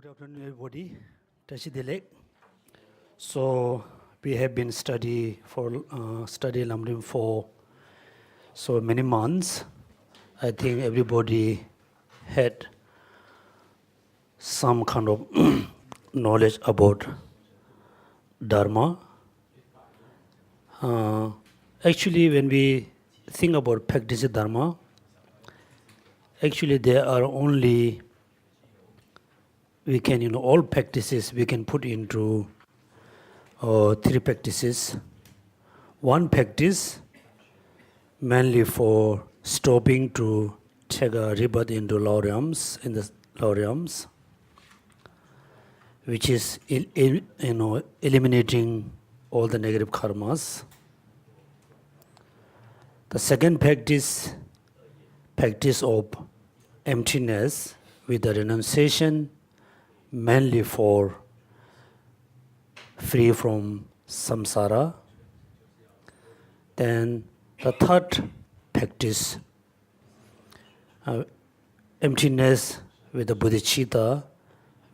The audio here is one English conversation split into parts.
Good afternoon, everybody. Tashi Dilek. So we have been study Lamrim for so many months. I think everybody had some kind of knowledge about Dharma. Actually, when we think about practicing Dharma, actually there are only we can, all practices we can put into three practices. One practice mainly for stopping to take a rebirth into lower realms, which is eliminating all the negative karmas. The second practice of emptiness with the renunciation, mainly for free from samsara. Then the third practice, emptiness with the bodhicitta,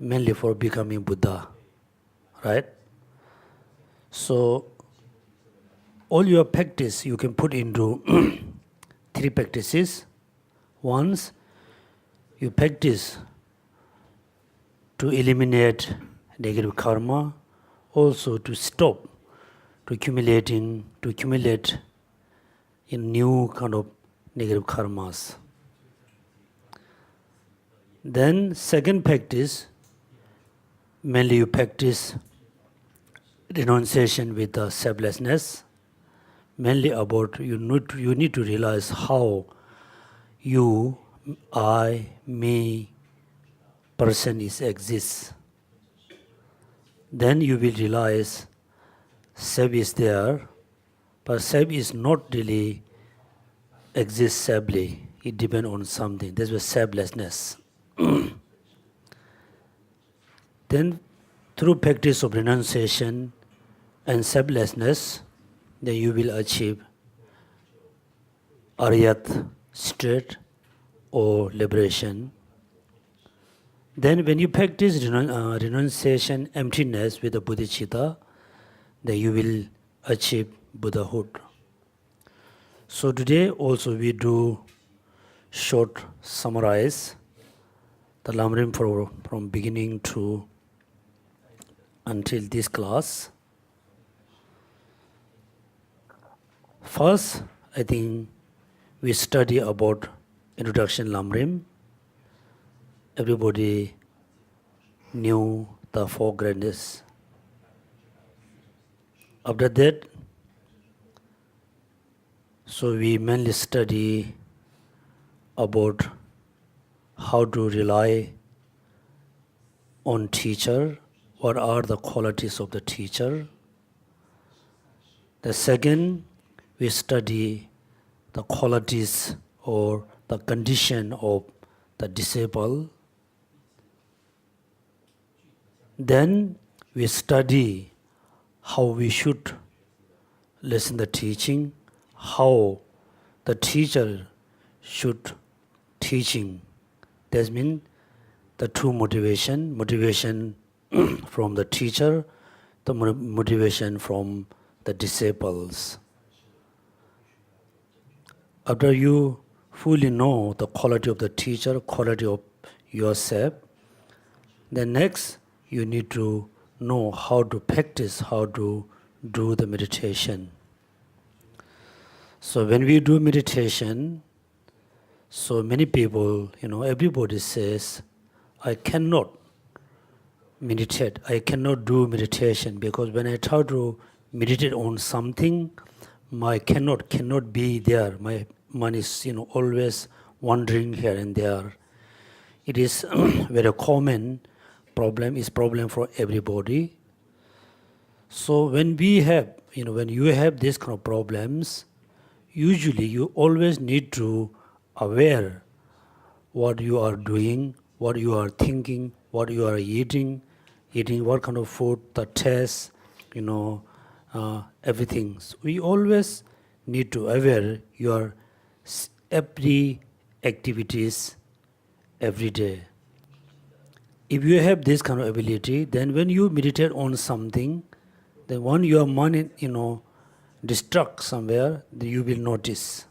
mainly for becoming Buddha, right? So all your practice you can put into three practices. Once you practice to eliminate negative karma, also to stop to accumulate in new kind of negative karmas. Then second practice, mainly you practice renunciation with the selflessness, mainly about you need to realize how you, I, me, person exists. Then you will realize self is there, but self is not really exists separately. It depends on something. That's why selflessness. Then through practice of renunciation and selflessness, then you will achieve Ariyat state or liberation. Then when you practice renunciation, emptiness with the bodhicitta, then you will achieve Buddhahood. So today also we do short summarize the Lamrim from beginning to until this class. First, I think we study about introduction Lamrim. Everybody knew the four greatness. After that, so we mainly study about how to rely on teacher, what are the qualities of the teacher. The second, we study the qualities or the condition of the disciple. Then we study how we should listen the teaching, how the teacher should teaching. That means the two motivation from the teacher, the motivation from the disciples. After you fully know the quality of the teacher, quality of yourself, then next you need to know how to practice, how to do the meditation. So when we do meditation, so many people, everybody says, I cannot meditate, I cannot do meditation because when I try to meditate on something, my cannot be there. My mind is, always wandering here and there. It is very common problem for everybody. So when we have, when you have these kind of problems, usually you always need to aware what you are doing, what you are thinking, what you are eating what kind of food, the taste, everything. So we always need to aware your every activities every day. If you have this kind of ability, then when you meditate on something, then when your mind, distract somewhere, then you will notice.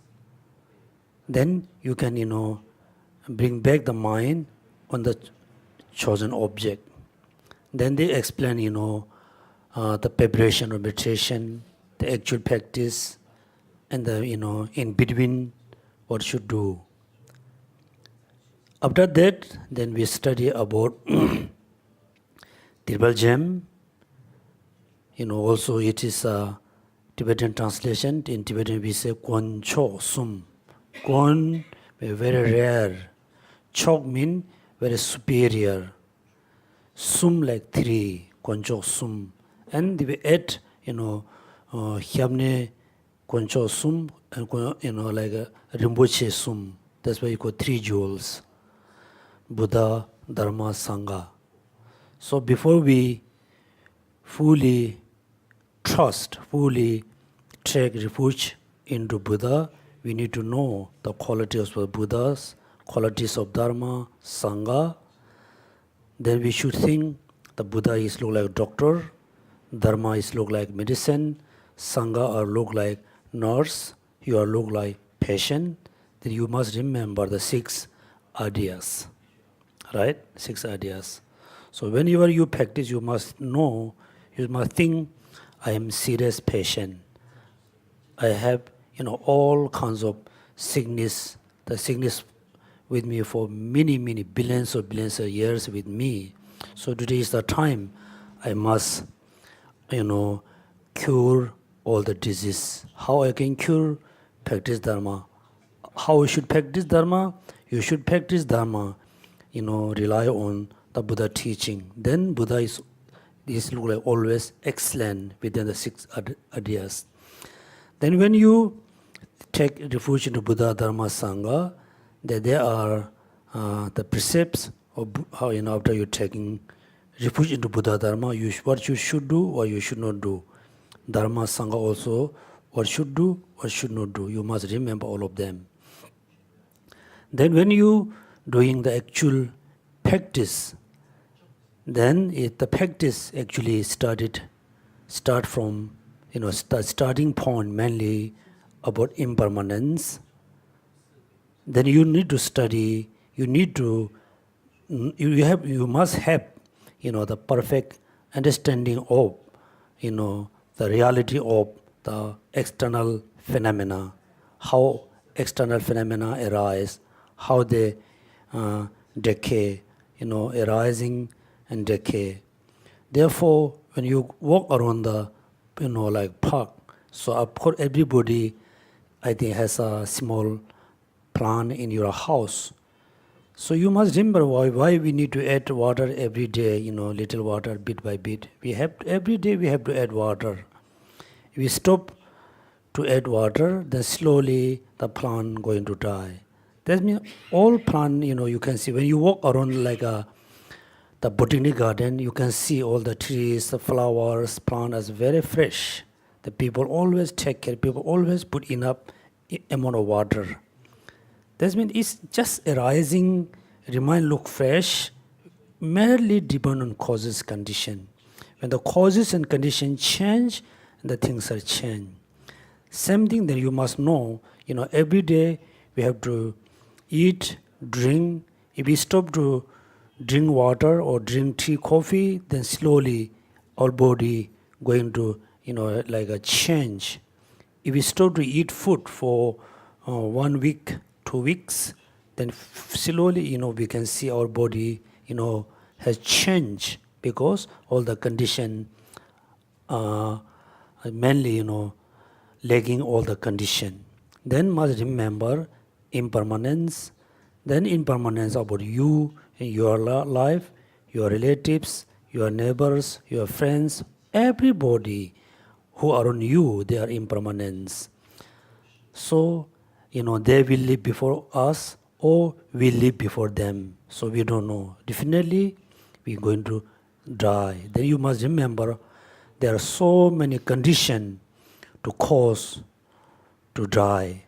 Then you can, bring back the mind on the chosen object. Then they explain, the preparation of meditation, the actual practice, and the, in between, what should do. After that, then we study about Tribal Gem. Also it is a Tibetan translation. In Tibetan we say Kwon Cho Sum. Kwon, very rare. Chok mean very superior. Sum like 3, Kwon Cho Sum. And we add, Hyamne Kwon Cho Sum, and like Rinpoche Sum. That's why you call 3 jewels. Buddha, Dharma, Sangha. So before we fully trust, fully take refuge into Buddha, we need to know the qualities of Buddhas, qualities of Dharma, Sangha. Then we should think the Buddha is look like doctor, Dharma is look like medicine, Sangha are look like nurse, you are look like patient. Then you must remember the 6 ideas. Right? 6 ideas. So whenever you practice, you must know, you must think, I am serious patient. I have, all kinds of sickness, the sickness with me for many, many billions of years with me. So today is the time I must, cure all the disease. How I can cure? Practice Dharma. How you should practice Dharma? You should practice Dharma, rely on the Buddha teaching. Then Buddha is look like always excellent within the 6 ideas. Then when you take refuge into Buddha, Dharma, Sangha, that there are the precepts of how, after you're taking refuge into Buddha, Dharma, what you should do, what you should not do. Dharma, Sangha also, what should do, what should not do. You must remember all of them. Then when you doing the actual practice, then the practice actually start from, starting point mainly about impermanence. Then you need to study, you must have, the perfect understanding of, the reality of the external phenomena, how external phenomena arise, how they decay, arising and decay. Therefore, when you walk around the, like park, so of course everybody, I think, has a small plant in your house. So you must remember why we need to add water every day, little water bit by bit. Every day we have to add water. If we stop to add water, then slowly the plant going to die. That means all plant, you can see when you walk around like the botanic garden, you can see all the trees, the flowers, plants as very fresh. The people always take care, people always put enough amount of water. That means it's just arising, remain look fresh, merely depend on causes condition. When the causes and condition change, the things are changed. Same thing that you must know, every day we have to eat, drink. If we stop to drink water or drink tea, coffee, then slowly our body going to, like a change. If we stop to eat food for 1 week, 2 weeks, then slowly, we can see our body, has changed because all the condition, mainly, lacking all the condition. Then must remember impermanence. Then impermanence about you in your life, your relatives, your neighbors, your friends, everybody who are on you, they are impermanence. So, they will live before us or we live before them. So we don't know. Definitely, we're going to die. Then you must remember there are so many conditions to cause to die.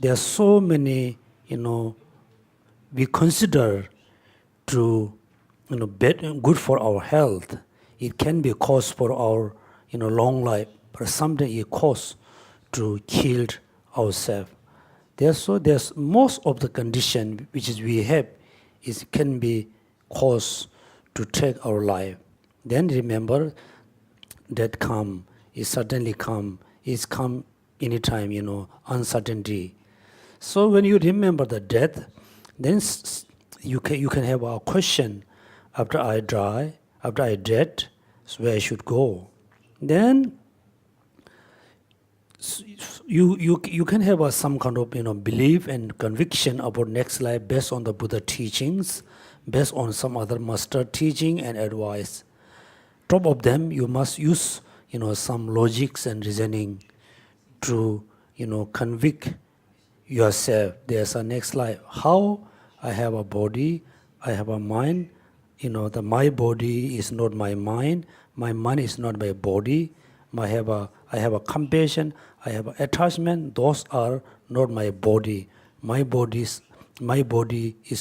There are so many, we consider to good for our health. It can be cause for our long life, but sometimes it cause to kill ourselves. There's most of the condition which is we have is can be cause to take our life. Then remember that is certainly come anytime, uncertainty. So when you remember the death, then you can have a question: after I die, after I dead, so where I should go? Then you can have some kind of belief and conviction about next life based on the Buddha teachings, based on some other master teaching and advice. Top of them, you must use some logics and reasoning to convict yourself there's a next life. How I have a body, I have a mind, my body is not my mind is not my body. I have a compassion, I have a attachment, those are not my body. My body is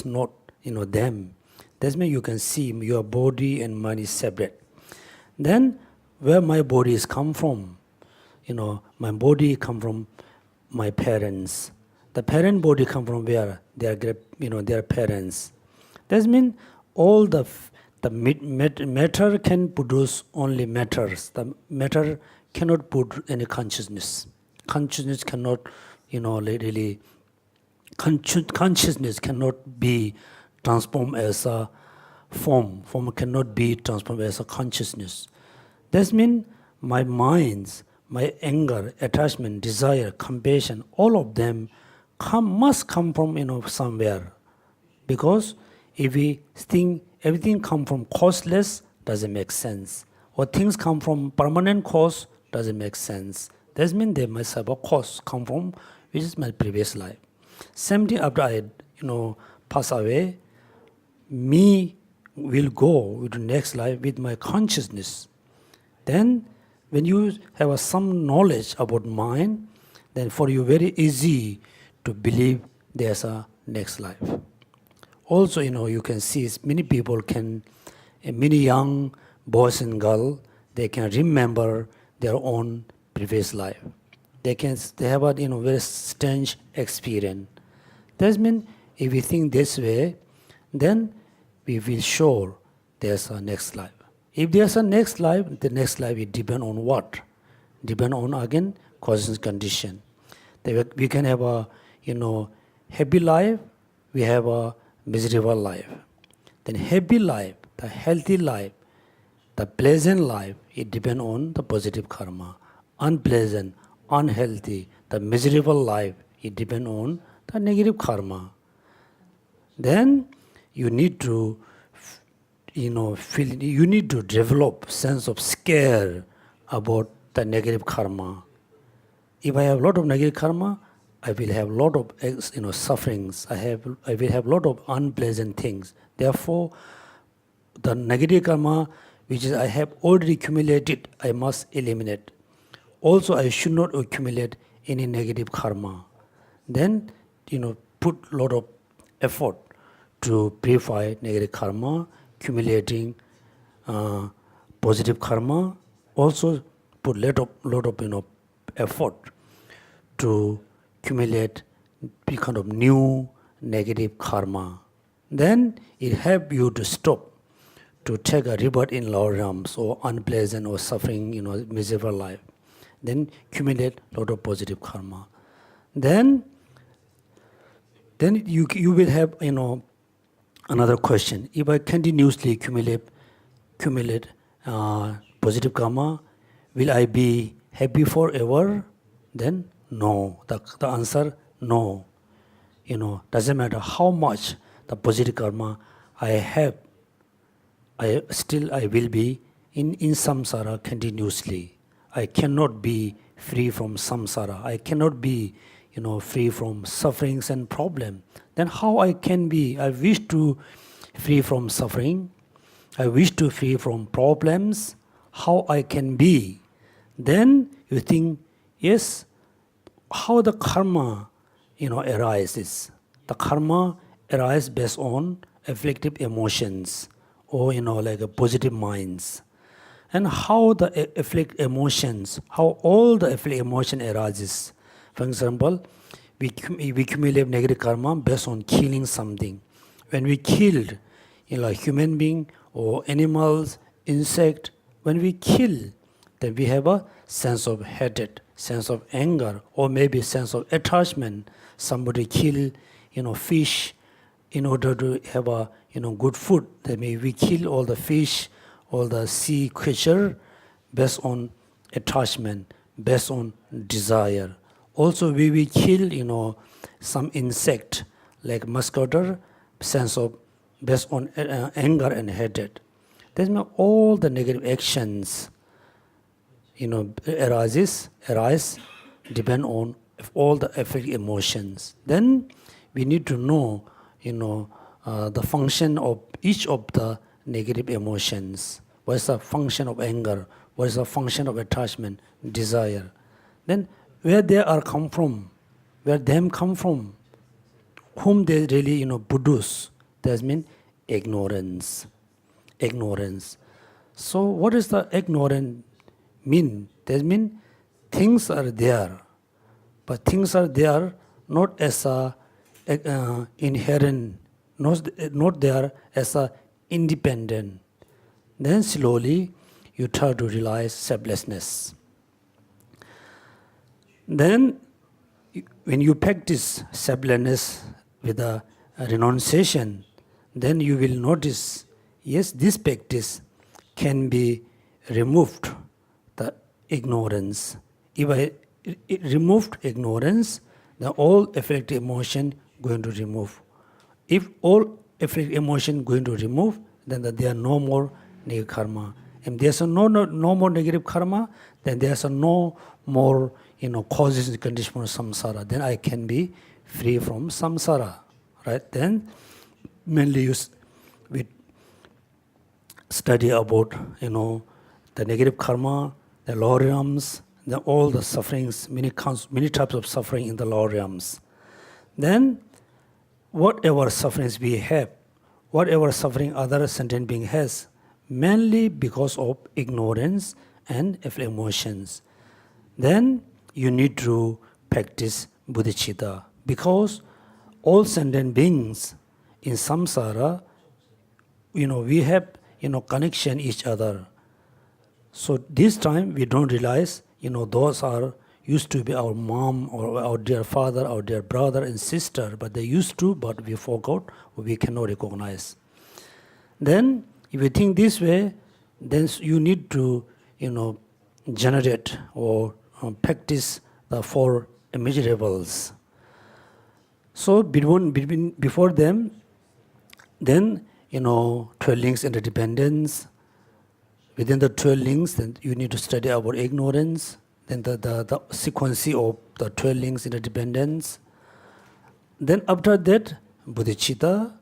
not them. That's means you can see your body and mind is separate. Then where my body is come from? My body come from my parents. The parent body come from where? Their parents. That means all the matter can produce only matters. The matter cannot put any consciousness. Consciousness cannot, really. Consciousness cannot be transformed as a form. Form cannot be transformed as a consciousness. That means my minds, my anger, attachment, desire, compassion, all of them must come from somewhere. Because if we think everything come from causeless, doesn't make sense. Or things come from permanent cause, doesn't make sense. That means they must have a cause come from which is my previous life. Same thing after I pass away, me will go to the next life with my consciousness. Then when you have some knowledge about mind, then for you very easy to believe there's a next life. Also, you can see many people many young boys and girls, they can remember their own previous life. They have a very strange experience. That means if we think this way, then we will sure there's a next life. If there's a next life, the next life will depend on what? Depend on again causes condition. We can have a happy life, we have a miserable life. Then happy life, the healthy life, the pleasant life, it depends on the positive karma. Unpleasant, unhealthy, the miserable life, it depends on the negative karma. Then you need to you need to develop sense of scare about the negative karma. If I have a lot of negative karma, I will have a lot of sufferings. I will have a lot of unpleasant things. Therefore, the negative karma which I have already accumulated, I must eliminate. Also, I should not accumulate any negative karma. Then, put a lot of effort to purify negative karma, accumulating positive karma. Also, put lot of effort to accumulate kind of new negative karma. Then it helps you to stop to take a rebirth in lower realms or unpleasant or suffering, miserable life. Then accumulate a lot of positive karma. Then you will have another question. If I continuously accumulate positive karma, will I be happy forever? Then no. The answer no. Doesn't matter how much the positive karma I have, I will be in samsara continuously. I cannot be free from samsara. I cannot be free from sufferings and problem. Then how I can be? I wish to free from suffering. I wish to free from problems. How I can be? Then you think, yes, how the karma arises. The karma arises based on afflictive emotions or like a positive minds. And how the afflict emotions, how all the afflict emotion arises. For example, we accumulate negative karma based on killing something. When we killed, like human being or animals, insect, when we kill, then we have a sense of hatred, sense of anger, or maybe sense of attachment. Somebody kill, fish in order to have a, good food. Then we kill all the fish, all the sea creature based on attachment, based on desire. Also, we will kill, some insect like mosquito, sense of based on anger and hatred. That means all the negative actions, arise, depend on all the affect emotions. Then we need to know, the function of each of the negative emotions. What is the function of anger? What is the function of attachment, desire? Then where they are come from, where them come from, whom they really, produce. That means ignorance. Ignorance. So what does the ignorance mean? That means things are there, but things are there not as a inherent, not there as a independent. Then slowly you try to realize selflessness. Then when you practice selflessness with a renunciation, then you will notice, yes, this practice can be removed, the ignorance. If I removed ignorance, then all affect emotion going to remove. If all affect emotion going to remove, then there are no more negative karma. If there's no more negative karma, then there's no more causes and conditions for samsara. Then I can be free from samsara, right? Then mainly we study about the negative karma, the lower realms, all the sufferings, many types of suffering in the lower realms. Then whatever sufferings we have, whatever suffering other sentient being has, mainly because of ignorance and emotions. Then you need to practice bodhicitta, because all sentient beings in samsara, we have connection each other. So this time we don't realize, those are used to be our mom or our dear father, our dear brother and sister, but they used to, but we forgot, or we cannot recognize. Then if you think this way, then you need to, generate or practice the four immeasurables. So before them, then 12 links interdependence. Within the 12 links, then you need to study about ignorance. Then the sequence of the 12 links interdependence. Then after that, bodhicitta.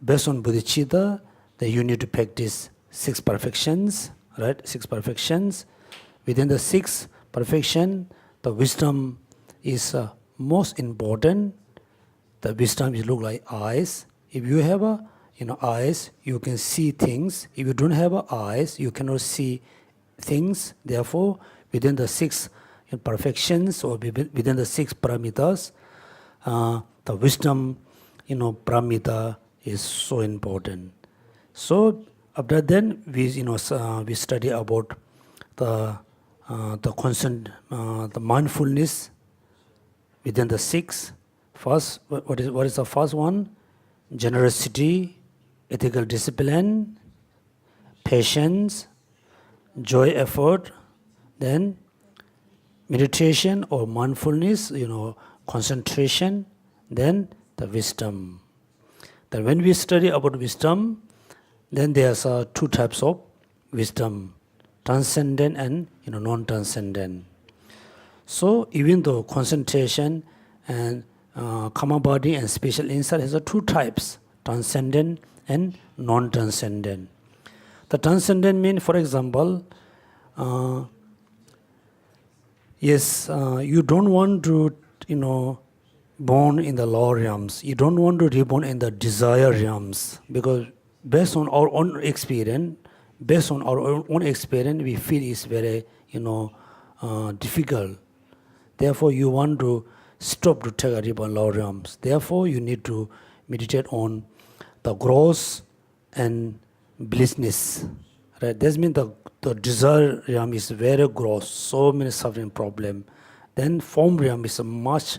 Based on bodhicitta, then you need to practice 6 perfections, right? 6 perfections. Within the 6 perfection, the wisdom is most important. The wisdom is look like eyes. If you have eyes, you can see things. If you don't have eyes, you cannot see things. Therefore, within the 6 perfections or within the 6 paramitas, the wisdom, paramita is so important. So after then, we study about the mindfulness within the 6. First, what is the first one? Generosity, ethical discipline, patience, joy effort, then meditation or mindfulness, concentration, then the wisdom. Then when we study about wisdom, then there's 2 types of wisdom, transcendent and non-transcendent. So even though concentration and karma body and spatial insight has 2 types, transcendent and non-transcendent. The transcendent means, for example, you don't want to, born in the lower realms. You don't want to reborn in the desire realms, because based on our own experience, we feel it's very, difficult. Therefore, you want to stop to take a deep and low realms. Therefore, you need to meditate on the gross and blissness. Right? That means the desire realm is very gross, so many suffering problem. Then form realm is a much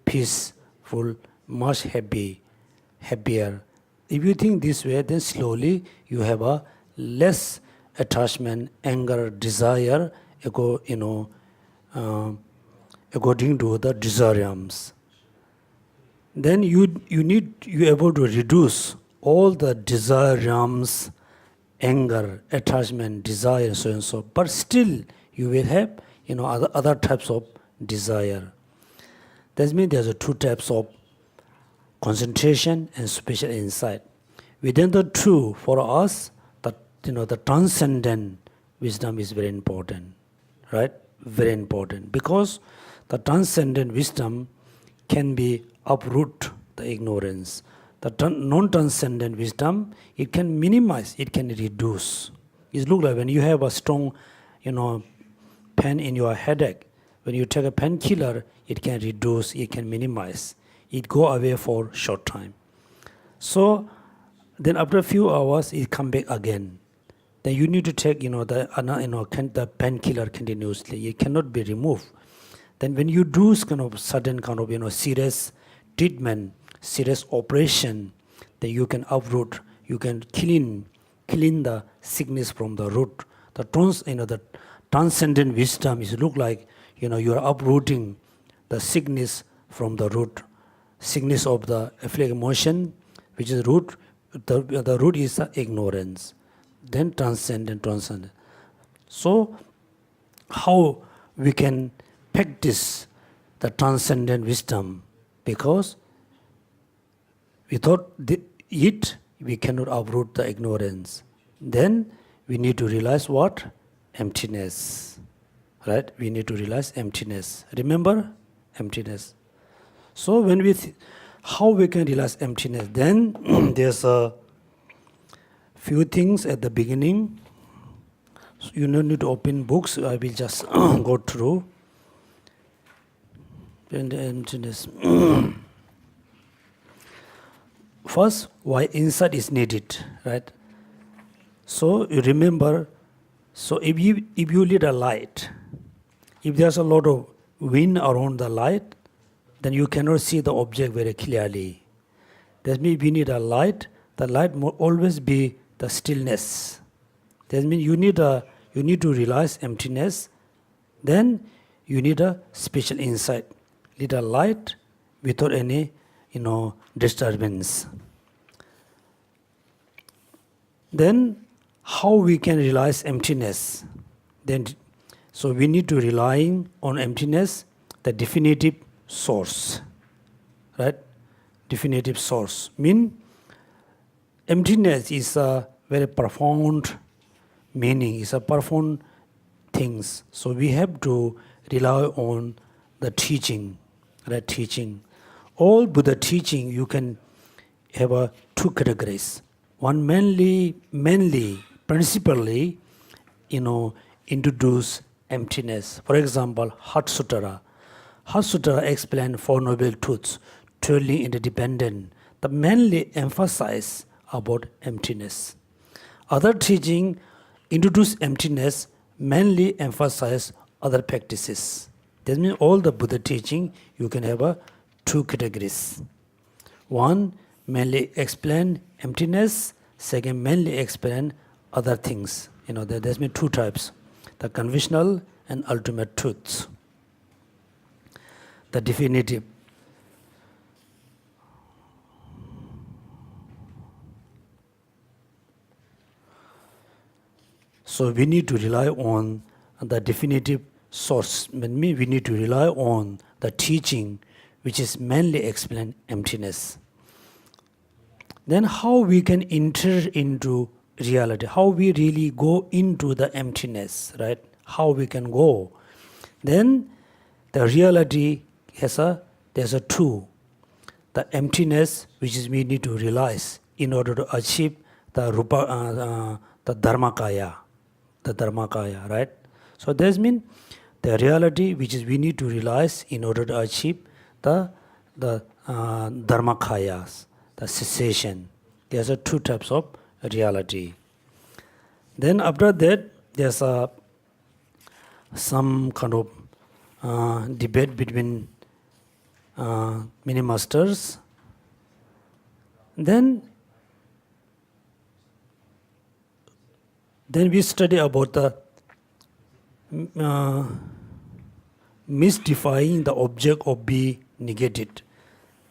peaceful, much happier. If you think this way, then slowly you have a less attachment, anger, desire, according to the desire realms. Then you able to reduce all the desire realms, anger, attachment, desire, so and so. But still, you will have other types of desire. That means there's two types of concentration and special insight. Within the two, for us, the transcendent wisdom is very important, right? Very important, because the transcendent wisdom can be uproot the ignorance. The non-transcendent wisdom, it can minimize, it can reduce. It looks like when you have a strong, pain in your headache, when you take a painkiller, it can reduce, it can minimize. It go away for short time. So then after a few hours, it come back again. Then you need to take, the painkiller continuously. It cannot be removed. Then when you do sudden serious treatment, serious operation, then you can uproot, you can clean the sickness from the root. The transcendent wisdom is look like, you are uprooting the sickness from the root. Sickness of the afflicted emotion, which is root. The root is the ignorance. Then transcendent. So, how we can practice the transcendent wisdom? Because without it, we cannot uproot the ignorance. Then we need to realize what? Emptiness. Right? We need to realize emptiness. Remember? Emptiness. So when how we can realize emptiness? Then there's a few things at the beginning. So you don't need to open books. I will just go through. And the emptiness. First, why insight is needed, right? So you remember. So if you lit a light, if there's a lot of wind around the light, then you cannot see the object very clearly. That means we need a light. The light will always be the stillness. That means you need to realize emptiness. Then you need a special insight. Need a light without any, disturbance. Then how we can realize emptiness? Then, so we need to rely on emptiness, the definitive source, right? Definitive source. Mean emptiness is a very profound meaning, is a profound things. So we have to rely on the teaching, right? Teaching. All Buddha teaching, you can have two categories. One mainly, principally, introduce emptiness. For example, Heart Sutra. Heart Sutra explains Four Noble Truths, truly interdependent, that mainly emphasize about emptiness. Other teaching introduce emptiness, mainly emphasize other practices. That means all the Buddha teaching, you can have two categories. One, mainly explain emptiness. Second, mainly explain other things. There's been two types, the conventional and ultimate truths. The definitive. So we need to rely on the definitive source. We need to rely on the teaching which is mainly explain emptiness. Then how we can enter into reality, how we really go into the emptiness, right? How we can go. Then the reality there's a two. The emptiness which is we need to realize in order to achieve the the Dharmakaya, right? So that means the reality which is we need to realize in order to achieve the Dharmakayas, the cessation. There's two types of reality. Then after that, there's some kind of debate between many masters. Then we study about the mystifying the object of being negated.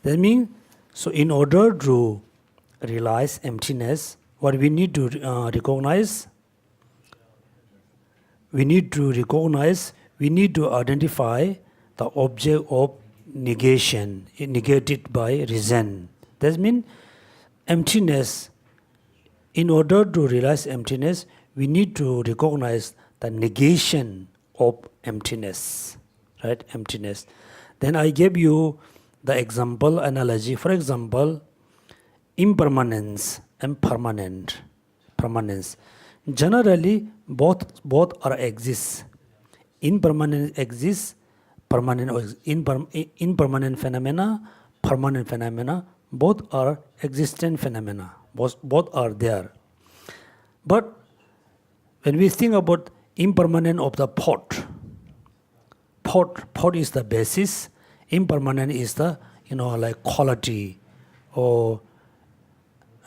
That means, so in order to realize emptiness, what we need to recognize, we need to identify the object of negation, negated by reason. That means emptiness. In order to realize emptiness, we need to recognize the negation of emptiness, right? Emptiness. Then I gave you the example analogy. For example, impermanence and permanence. Generally, both are exist. Impermanence exists, impermanent phenomena, permanent phenomena, both are existent phenomena. Both are there. But when we think about impermanent of the pot is the basis. Impermanent is the like quality or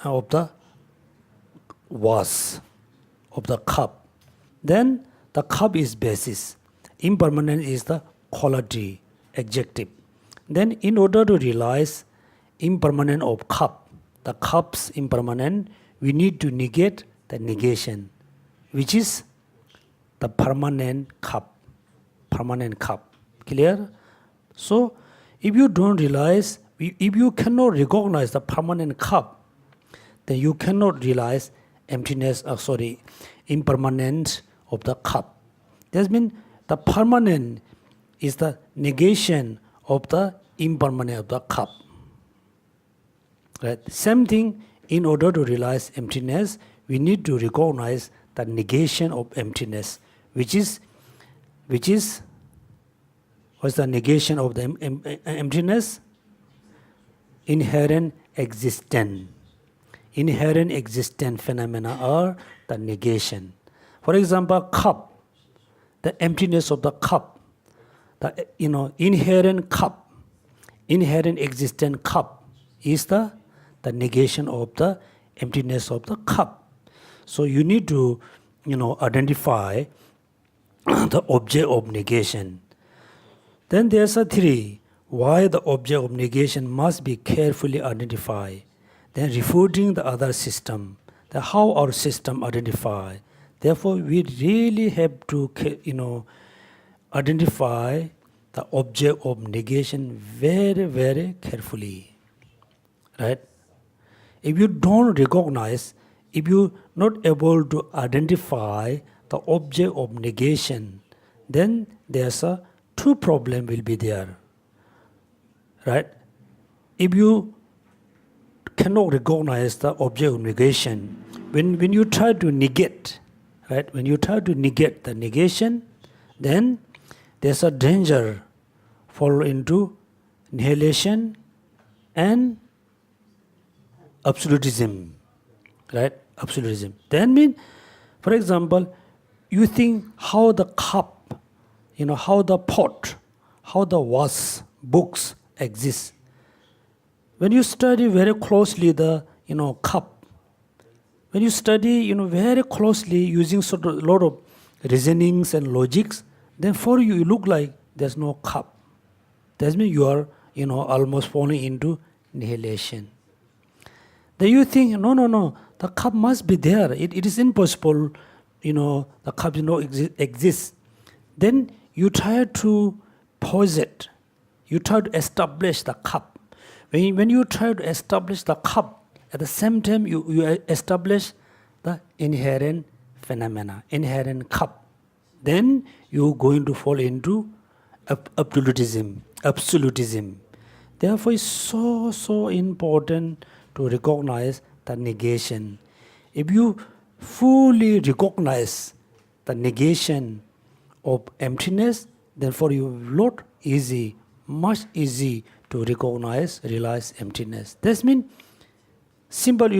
of the vase, of the cup. Then the cup is basis. Impermanent is the quality, adjective. Then in order to realize impermanent of cup, the cup's impermanent, we need to negate the negation, which is the permanent cup. Clear? So if you don't realize, if you cannot recognize the permanent cup, then you cannot realize impermanence of the cup. That means the permanent is the negation of the impermanent of the cup. Right? Same thing, in order to realize emptiness, we need to recognize the negation of emptiness, which is what's the negation of the emptiness? Inherent existent phenomena are the negation. For example, cup, the emptiness of the cup, the inherent existent cup is the negation of the emptiness of the cup. So you need to identify the object of negation. Then there's a three. Why the object of negation must be carefully identified. Then refuting the other system. How our system identify. Therefore, we really have to identify the object of negation very, very carefully. Right? If you don't recognize, if you're not able to identify the object of negation, then there's two problems will be there. Right? If you cannot recognize the object of negation, when you try to negate, right? When you try to negate the negation, then there's a danger fall into nihilation and absolutism, right? Absolutism. Then mean, for example, you think how the cup, how the pot, how the vase, books exist. When you study very closely the cup, when you study very closely using a lot of reasonings and logics, then for you it look like there's no cup. That means you are almost falling into nihilation. Then you think no, the cup must be there. It is impossible, the cup exists. Then you try to pose it. You try to establish the cup. When you try to establish the cup, at the same time you establish the inherent phenomena, inherent cup. Then you're going to fall into absolutism. Therefore, it's so important to recognize the negation. If you fully recognize the negation of emptiness, then for you, lot easy, much easy to recognize, realize emptiness. That means, simply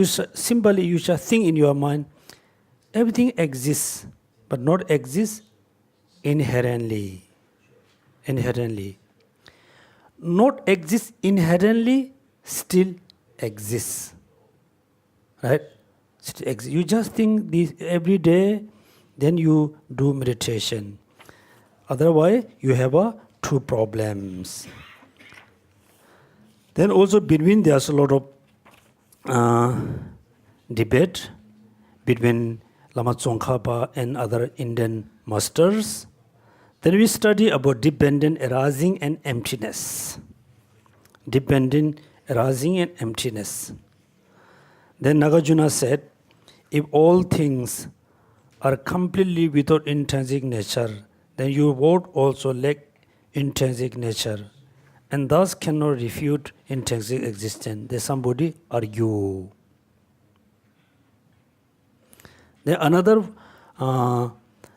you shall think in your mind, everything exists, but not exists inherently. Inherently. Not exists inherently, still exists. Right? You just think this every day, then you do meditation. Otherwise, you have two problems. Then also between there's a lot of debate between Lama Tsongkhapa and other Indian masters. Then we study about dependent arising and emptiness. Dependent arising and emptiness. Then Nagarjuna said, if all things are completely without intrinsic nature, then you would also lack intrinsic nature, and thus cannot refute intrinsic existence. Then somebody argue. Then another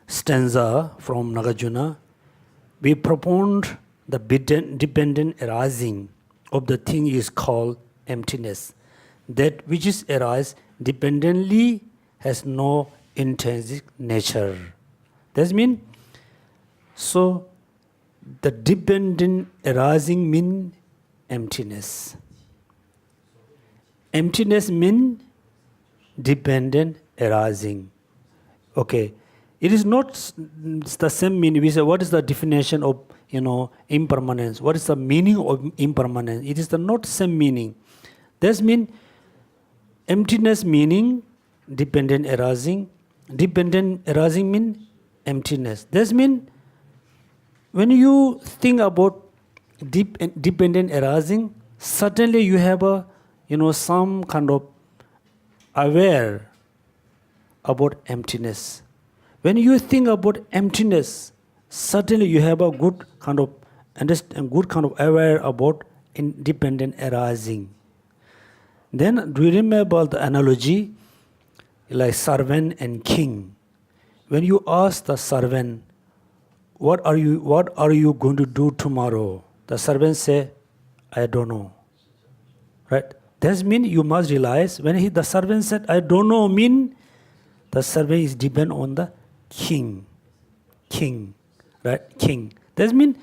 stanza from Nagarjuna, we propound the dependent arising of the thing is called emptiness. That which is arise dependently has no intrinsic nature. That means, so the dependent arising mean emptiness. Emptiness mean dependent arising. Okay, it is not the same meaning. We say, what is the definition of impermanence? What is the meaning of impermanence? It is the not same meaning. That means emptiness meaning dependent arising. Dependent arising mean emptiness. That means when you think about dependent arising, certainly you have some kind of aware about emptiness. When you think about emptiness, certainly you have a good kind of aware about independent arising. Then do you remember the analogy like servant and king? When you ask the servant, what are you going to do tomorrow? The servant say, I don't know. Right? That means you must realize when the servant said, I don't know, mean the servant is depend on the king. King. Right? King. That means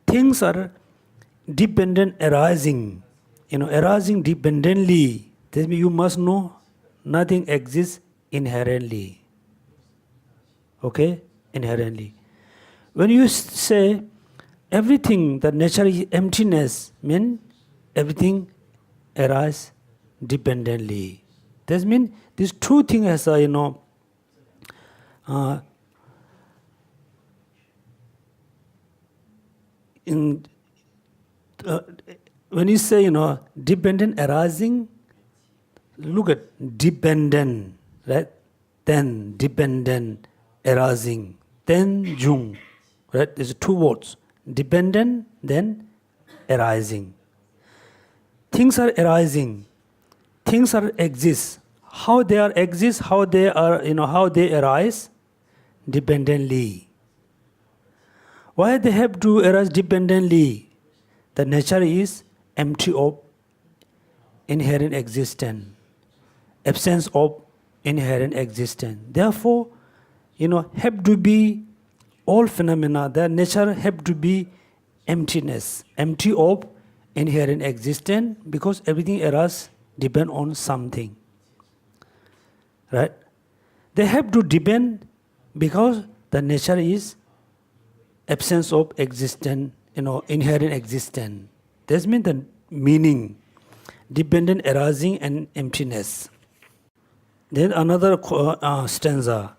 things are dependent arising. Arising dependently. That means you must know nothing exists inherently. Okay? Inherently. When you say everything, the nature is emptiness, means everything arises dependently. That means these two things has when you say dependent arising, look at dependent, right? Then dependent arising, then jung, right? There's two words, dependent, then arising. Things are arising, things are exist. How they are exist, how they are, how they arise, dependently. Why they have to arise dependently? The nature is empty of inherent existence, absence of inherent existence. Therefore, have to be all phenomena, their nature have to be emptiness, empty of inherent existence, because everything arises depend on something. Right? They have to depend because the nature is absence of existence, inherent existence. That means the meaning, dependent arising and emptiness. Then another stanza.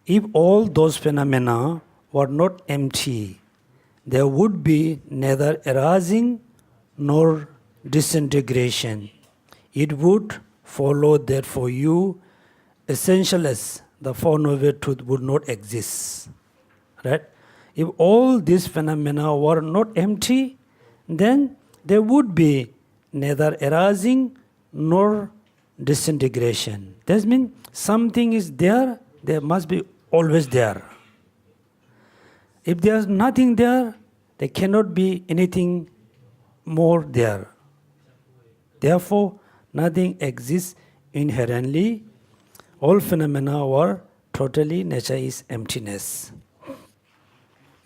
If all those phenomena were not empty, there would be neither arising nor disintegration. It would follow that for you, essentialness, the Four Noble Truth would not exist. Right? If all these phenomena were not empty, then there would be neither arising nor disintegration. That means something is there, there must be always there. If there is nothing there, there cannot be anything more there. Therefore, nothing exists inherently. All phenomena are totally, nature is emptiness.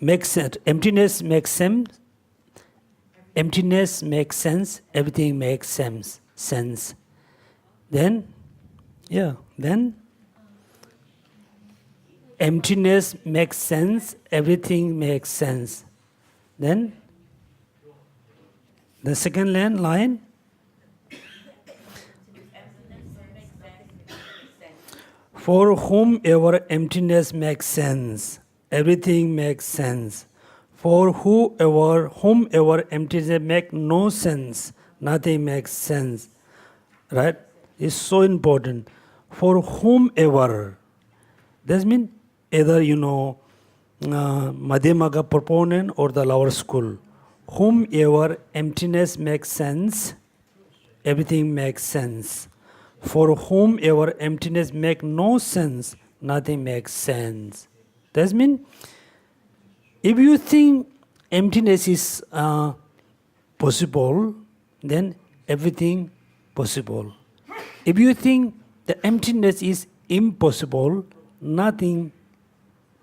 Makes sense. Emptiness makes sense. Emptiness makes sense. Everything makes sense. Then emptiness makes sense. Everything makes sense. Then the second line. For whomever emptiness makes sense, everything makes sense. For whomever emptiness makes no sense, nothing makes sense. Right? It's so important. For whomever. That means either, Madhyamaka proponent or the lower school. Whomever emptiness makes sense, everything makes sense. For whomever emptiness makes no sense, nothing makes sense. That means, if you think emptiness is possible, then everything possible. If you think the emptiness is impossible, nothing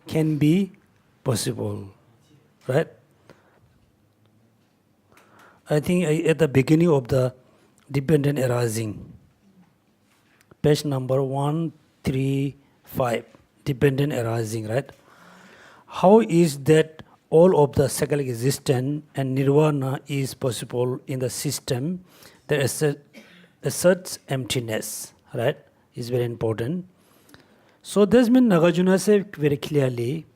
can be possible. Right? I think at the beginning of the dependent arising, page number 135, dependent arising, right? How is that all of the cyclic existence and nirvana is possible in the system that asserts emptiness, right? Is very important. So this means Nagarjuna said very clearly,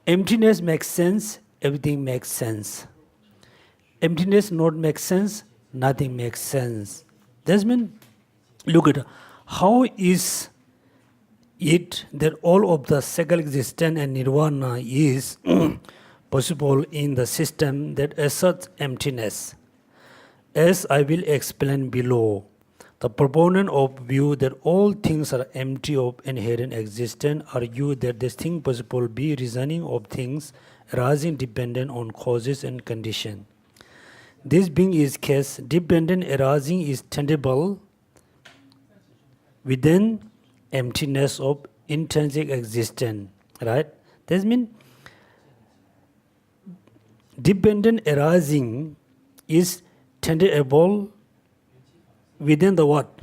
emptiness makes sense, everything makes sense. Emptiness not makes sense, nothing makes sense. This means, look at how is it that all of the cyclic existence and nirvana is possible in the system that asserts emptiness. As I will explain below, the proponent of view that all things are empty of inherent existence argue that this thing possible be reasoning of things arising dependent on causes and condition. This being is case, dependent arising is tangible within emptiness of intrinsic existence, right? That means dependent arising is tangible within the what?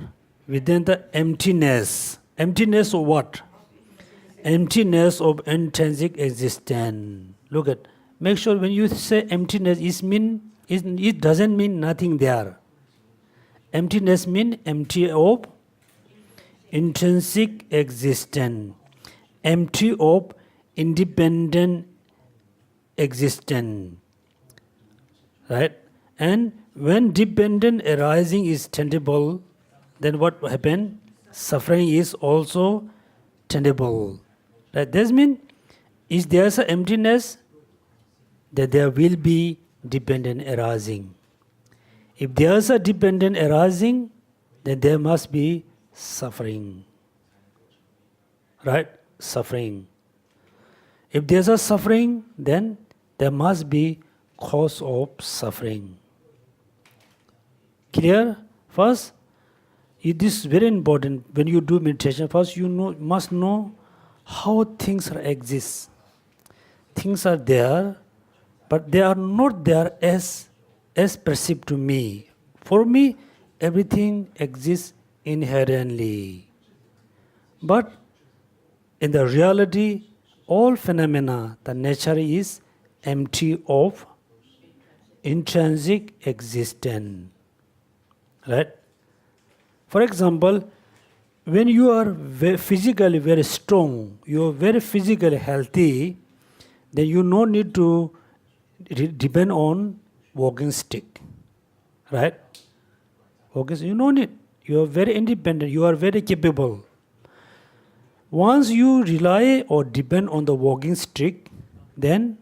Within the emptiness. Emptiness of what? Emptiness of intrinsic existence. Look at, make sure when you say emptiness, it doesn't mean nothing there. Emptiness means empty of intrinsic existence, empty of independent existence, right? And when dependent arising is tangible, then what happens? Suffering is also tangible. Right? This means, is there an emptiness, that there will be dependent arising. If there is a dependent arising, then there must be suffering. Right? Suffering. If there's a suffering, then there must be cause of suffering. Clear? First, it is very important when you do meditation. First, you must know how things exist. Things are there, but they are not there as perceived to me. For me, everything exists inherently. But in the reality, all phenomena, the nature is empty of intrinsic existence. Right? For example, when you are physically very strong, you are very physically healthy, then you no need to depend on walking stick. Right? Okay, so you no need. You are very independent, you are very capable. Once you rely or depend on the walking stick, then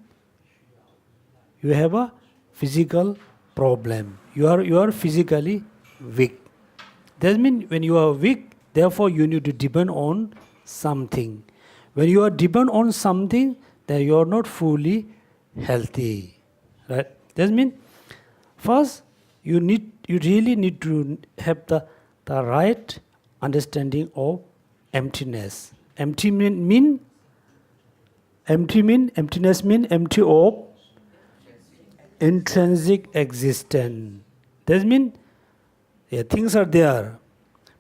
you have a physical problem. You are physically weak. That means when you are weak, therefore you need to depend on something. When you are depend on something, then you are not fully healthy. Right? That means first you really need to have the right understanding of emptiness. Emptiness mean empty of intrinsic existence. That means things are there.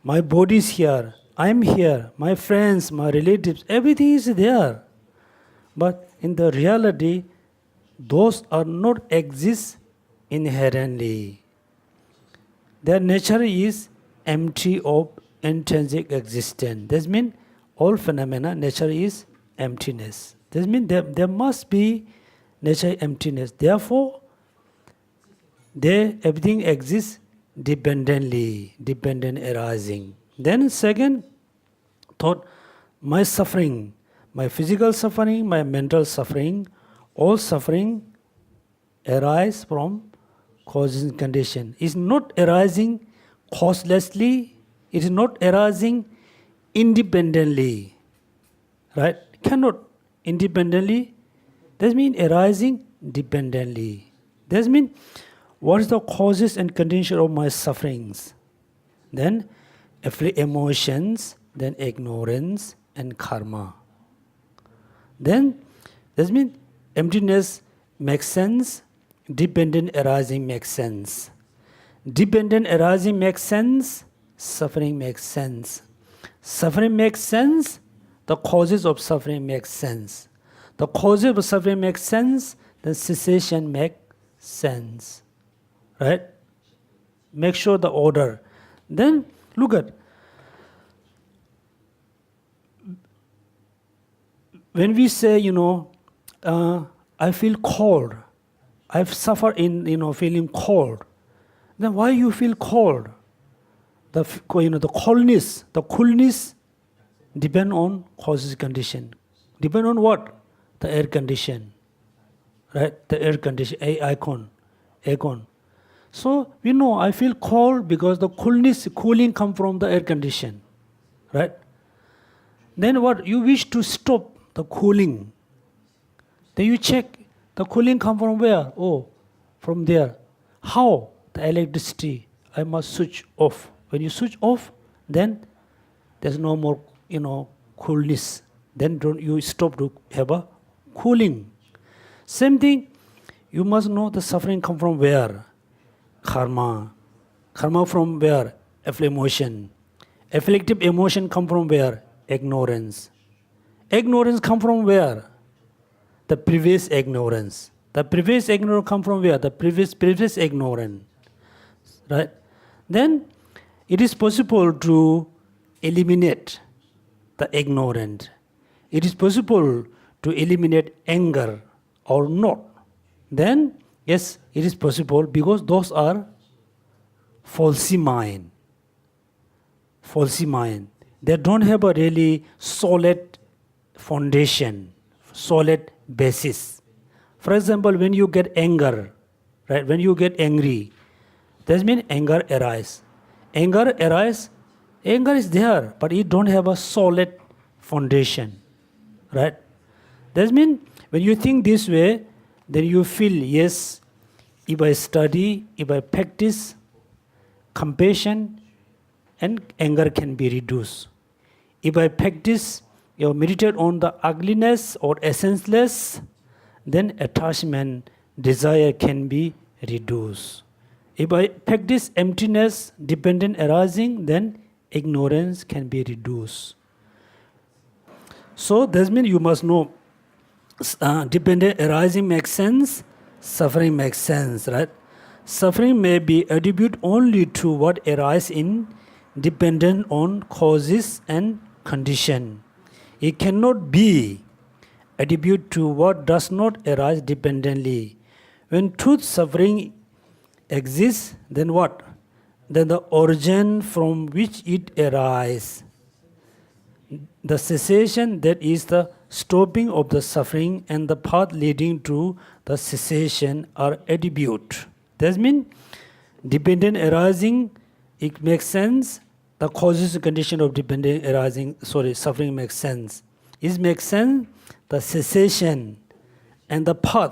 My body is here. I am here. My friends, my relatives, everything is there. But in the reality, those are not exist inherently. Their nature is empty of intrinsic existence. That means all phenomena, nature is emptiness. That means there must be nature emptiness. Therefore, everything exists dependently, dependent arising. Then second thought, my suffering, my physical suffering, my mental suffering, all suffering arise from causes and condition. It's not arising causelessly, it is not arising independently. Right? Cannot independently. That means arising dependently. That means what is the causes and condition of my sufferings? Then emotions, then ignorance and karma. Then that means emptiness makes sense, dependent arising makes sense. Dependent arising makes sense, suffering makes sense. Suffering makes sense, the causes of suffering make sense. The causes of suffering make sense, then cessation makes sense. Right? Make sure the order. Then look at, when we say, I feel cold, I've suffered in, feeling cold. Then why you feel cold? The coolness depend on causes condition. Depend on what? The air condition. Right? The air condition, aircon. So we know I feel cold because the cooling come from the air condition. Right? Then what? You wish to stop the cooling. Then you check the cooling come from where? Oh, from there. How? The electricity. I must switch off. When you switch off, then there's no more, coolness. Then don't you stop to have a cooling. Same thing, you must know the suffering come from where? Karma. Karma from where? Emotion. Afflictive emotion come from where? Ignorance. Ignorance come from where? The previous ignorance. The previous ignorance come from where? The previous ignorance. Right? Then it is possible to eliminate the ignorant. It is possible to eliminate anger or not. Then, yes, it is possible because those are falsy mind. Falsy mind. They don't have a really solid foundation, solid basis. For example, when you get anger, right? When you get angry, that means anger arises. Anger arises. Anger is there, but it don't have a solid foundation, right? That means when you think this way, then you feel, yes, if I study, if I practice compassion, and anger can be reduced. If I practice, meditate on the ugliness or essenceless, then attachment, desire can be reduced. If I practice emptiness, dependent arising, then ignorance can be reduced. So that means you must know dependent arising makes sense, suffering makes sense, right? Suffering may be attributed only to what arises in dependent on causes and condition. It cannot be attributed to what does not arise dependently. When truth suffering exists, then what? Then the origin from which it arises. The cessation, that is the stopping of the suffering, and the path leading to the cessation are attribute. That means dependent arising, it makes sense. the causes and condition of dependent arising, suffering makes sense. It makes sense, the cessation and the path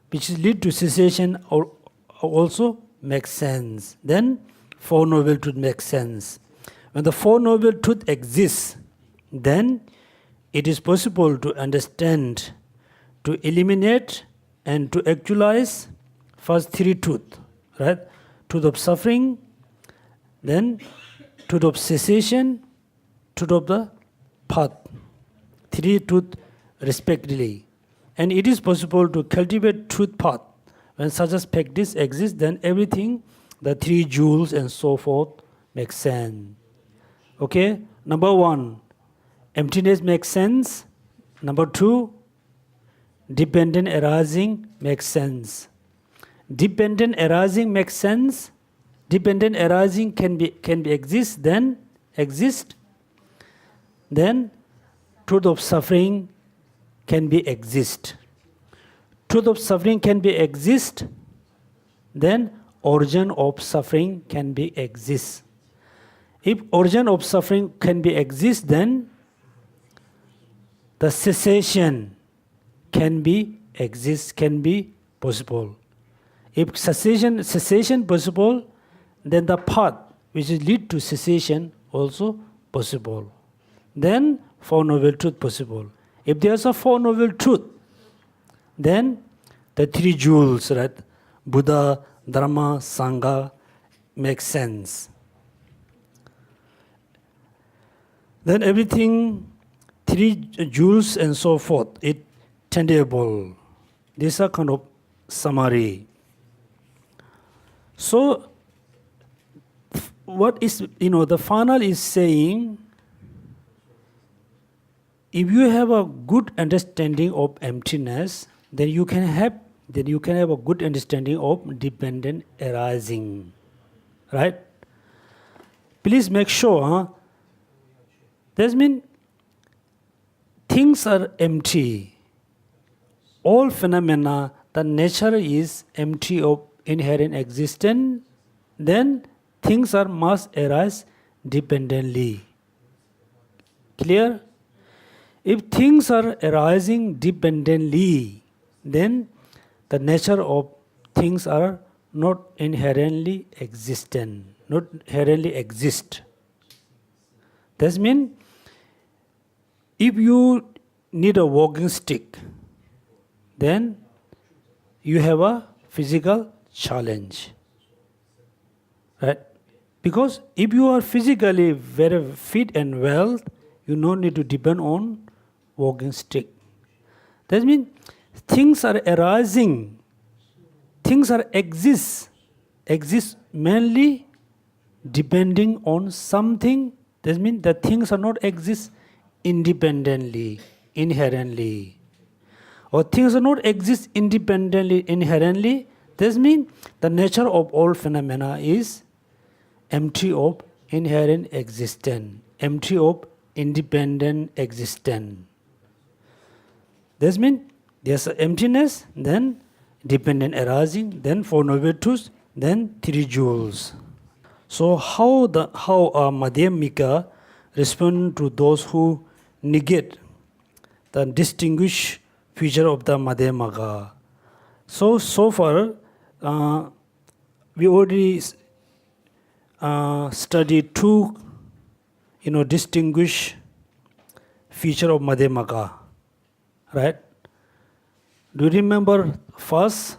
which lead to cessation also makes sense. Then Four Noble Truths make sense. When the Four Noble Truths exist, then it is possible to understand, to eliminate, and to actualize first three truths, right? Truth of suffering, then truth of cessation, truth of the path. Three truths respectively. And it is possible to cultivate truth path. When such a practice exists, then everything, the three jewels and so forth, makes sense. Okay? Number one, emptiness makes sense. Number two, dependent arising makes sense. Dependent arising makes sense. Dependent arising can be exist. Then truth of suffering can be exist. Truth of suffering can be exist. Then origin of suffering can be exist. If origin of suffering can be exist, then the cessation can be exist, can be possible. If cessation possible, then the path which is lead to cessation also possible. Then Four Noble Truths possible. If there's a Four Noble Truths, then the three jewels, right? Buddha, Dharma, Sangha, make sense. Then everything, three jewels and so forth, it tangible. These are kind of summary. So, what is, the final is saying, if you have a good understanding of emptiness, then you can have a good understanding of dependent arising, right? Please make sure. That means things are empty. All phenomena, the nature is empty of inherent existence. Then things must arise dependently. Clear? If things are arising dependently, then the nature of things are not inherently existent, not inherently exist. That means, if you need a walking stick, then you have a physical challenge, right? Because if you are physically very fit and well, you don't need to depend on walking stick. That means things are arising, things exist mainly depending on something. That means that things are not exist independently, inherently. Or things are not exist independently, inherently. That means the nature of all phenomena is empty of inherent existence, empty of independent existence. That means there's emptiness, then dependent arising, then Four Noble Truths, then three jewels. So how Madhyamika respond to those who negate the distinguished feature of the Madhyamaka? So far, we already studied two, distinguished feature of Madhyamaka, right? Do you remember first?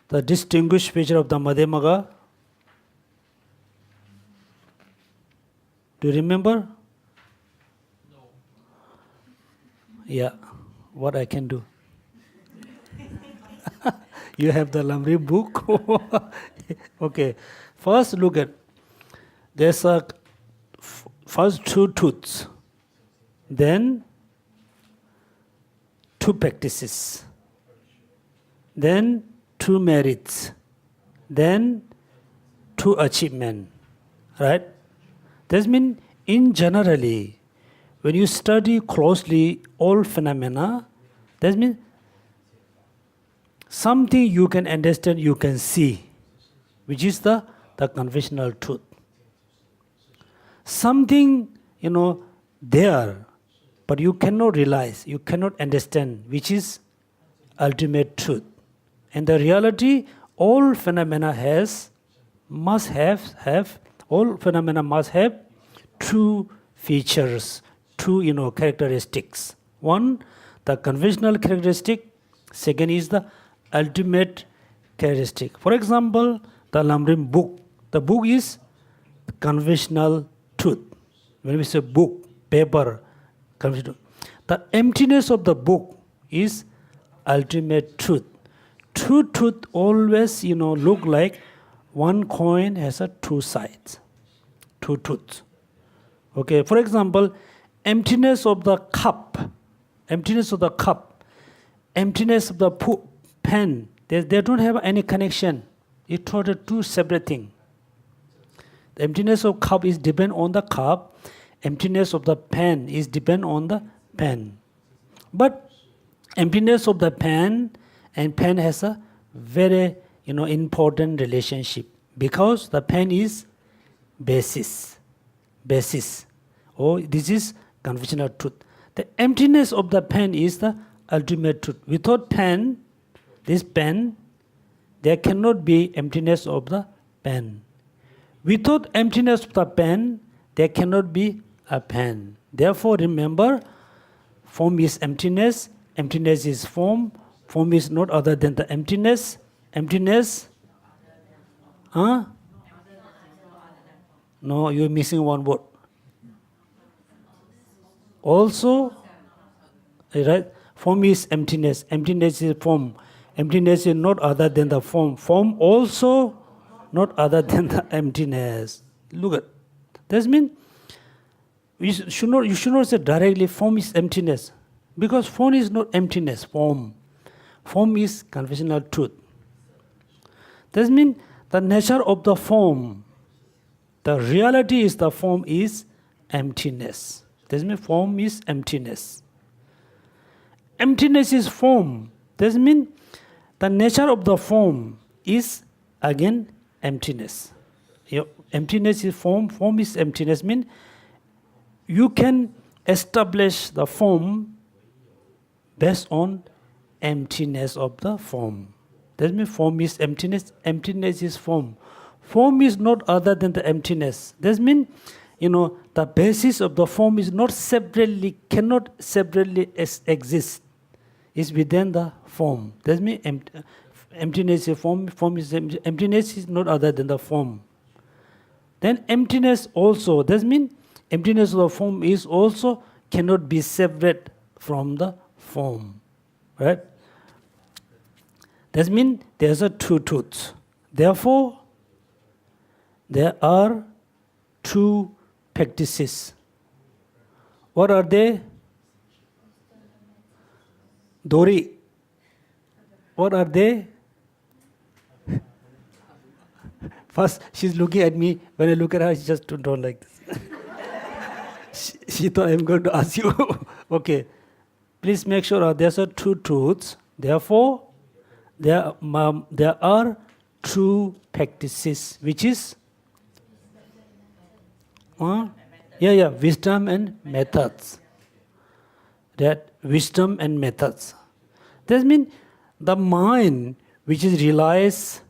The distinguished feature of the Madhyamaka? Do you remember? No. Yeah, what I can do? You have the Lamrim book? Okay, first look at, there's a first two truths, then two practices, then two merits, then two achievement, right? That means in generally, when you study closely all phenomena, that means something you can understand, you can see. which is the conventional truth. Something, there, but you cannot realize, you cannot understand, which is ultimate truth. And the reality, all phenomena must have two features, two characteristics. One, the conventional characteristic. Second is the ultimate characteristic. For example, the Lamrim book. The book is conventional truth. When we say book, paper, conventional. The emptiness of the book is ultimate truth. True truth always, look like one coin has two sides. Two truths. Okay, for example, emptiness of the cup, emptiness of the pen, they don't have any connection. It's totally two separate things. The emptiness of cup is depend on the cup. Emptiness of the pen is depend on the pen. But emptiness of the pen and pen has a very important relationship, because the pen is basis. Oh, this is conventional truth. The emptiness of the pen is the ultimate truth. Without pen, this pen, there cannot be emptiness of the pen. Without emptiness of the pen, there cannot be a pen. Therefore, remember, form is emptiness, emptiness is form, form is not other than the emptiness. Emptiness? Huh? No, you're missing one word. Also, right? Form is emptiness, emptiness is form. Emptiness is not other than the form. Form also not other than the emptiness. Look at that. Means you should not say directly form is emptiness, because form is not emptiness. Form is conventional truth. That means the nature of the form, the reality is the form is emptiness. That means form is emptiness. Emptiness is form. That means the nature of the form is again emptiness. Emptiness is form, form is emptiness. Means you can establish the form based on emptiness of the form. That means form is emptiness, emptiness is form. Form is not other than the emptiness. That means, the basis of the form is not separately, cannot separately exist. It's within the form. That means emptiness is form, form is emptiness is not other than the form. Then emptiness also, that means emptiness of the form is also cannot be separate from the form. Right? That means there's a two truths. Therefore, there are two practices. What are they? Dori. What are they? First, she's looking at me. When I look at her, she just don't like this. she thought I'm going to ask you. Okay. Please make sure there's a two truths. Therefore, there are two practices, which is wisdom and methods. That wisdom and methods. That means the mind which is relies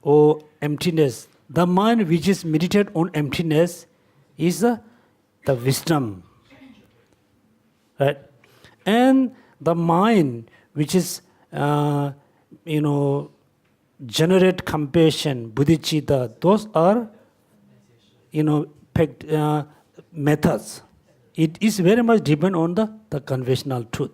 on emptiness, the mind which is meditate on emptiness is the wisdom. Right? And the mind which is generate compassion, bodhicitta, those are methods. It is very much depend on the conventional truth.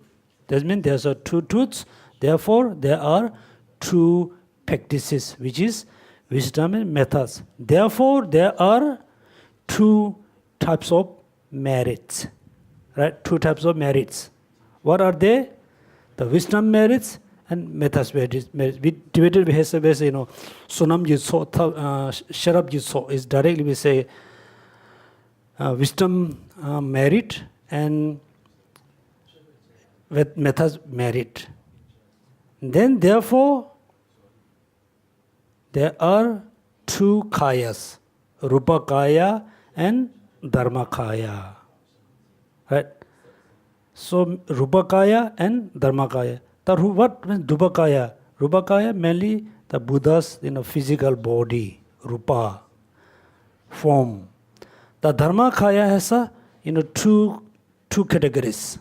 That means there are two truths, therefore there are two practices, which is wisdom and methods. Therefore there are two types of merits. Right? Two types of merits. What are they? The wisdom merits and methods merits. We debated with Sonam Yitso, Sharab Yitso is directly we say wisdom merit and with methods merit. Then therefore there are two kayas, Rupa Kaya and Dharma Kaya. Right? So Rupa Kaya and Dharma Kaya. What means Rupa Kaya? Rupa Kaya mainly the Buddha's physical body, Rupa, form. The Dharma Kaya has two categories.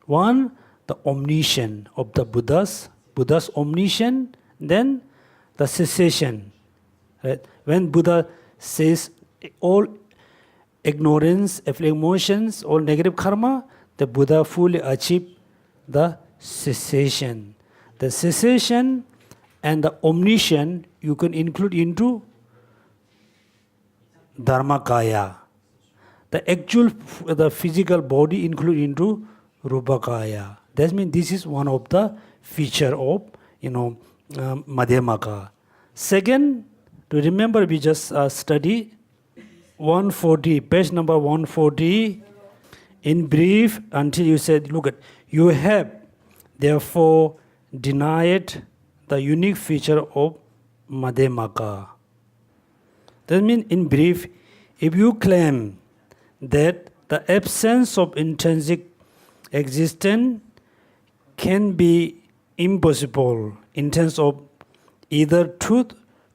One, the omniscience of the Buddha's omniscience, then the cessation. Right? When Buddha says all ignorance, emotions, all negative karma, the Buddha fully achieved the cessation. The cessation and the omniscience you can include into Dharmakaya. The actual, the physical body include into Rupakaya. That means this is one of the feature of Madhyamaka. Second, to remember, we just study 140, page number 140. In brief, until you said, look at, you have therefore denied the unique feature of Madhyamaka. That means, in brief, if you claim that the absence of intrinsic existence can be impossible in terms of either truth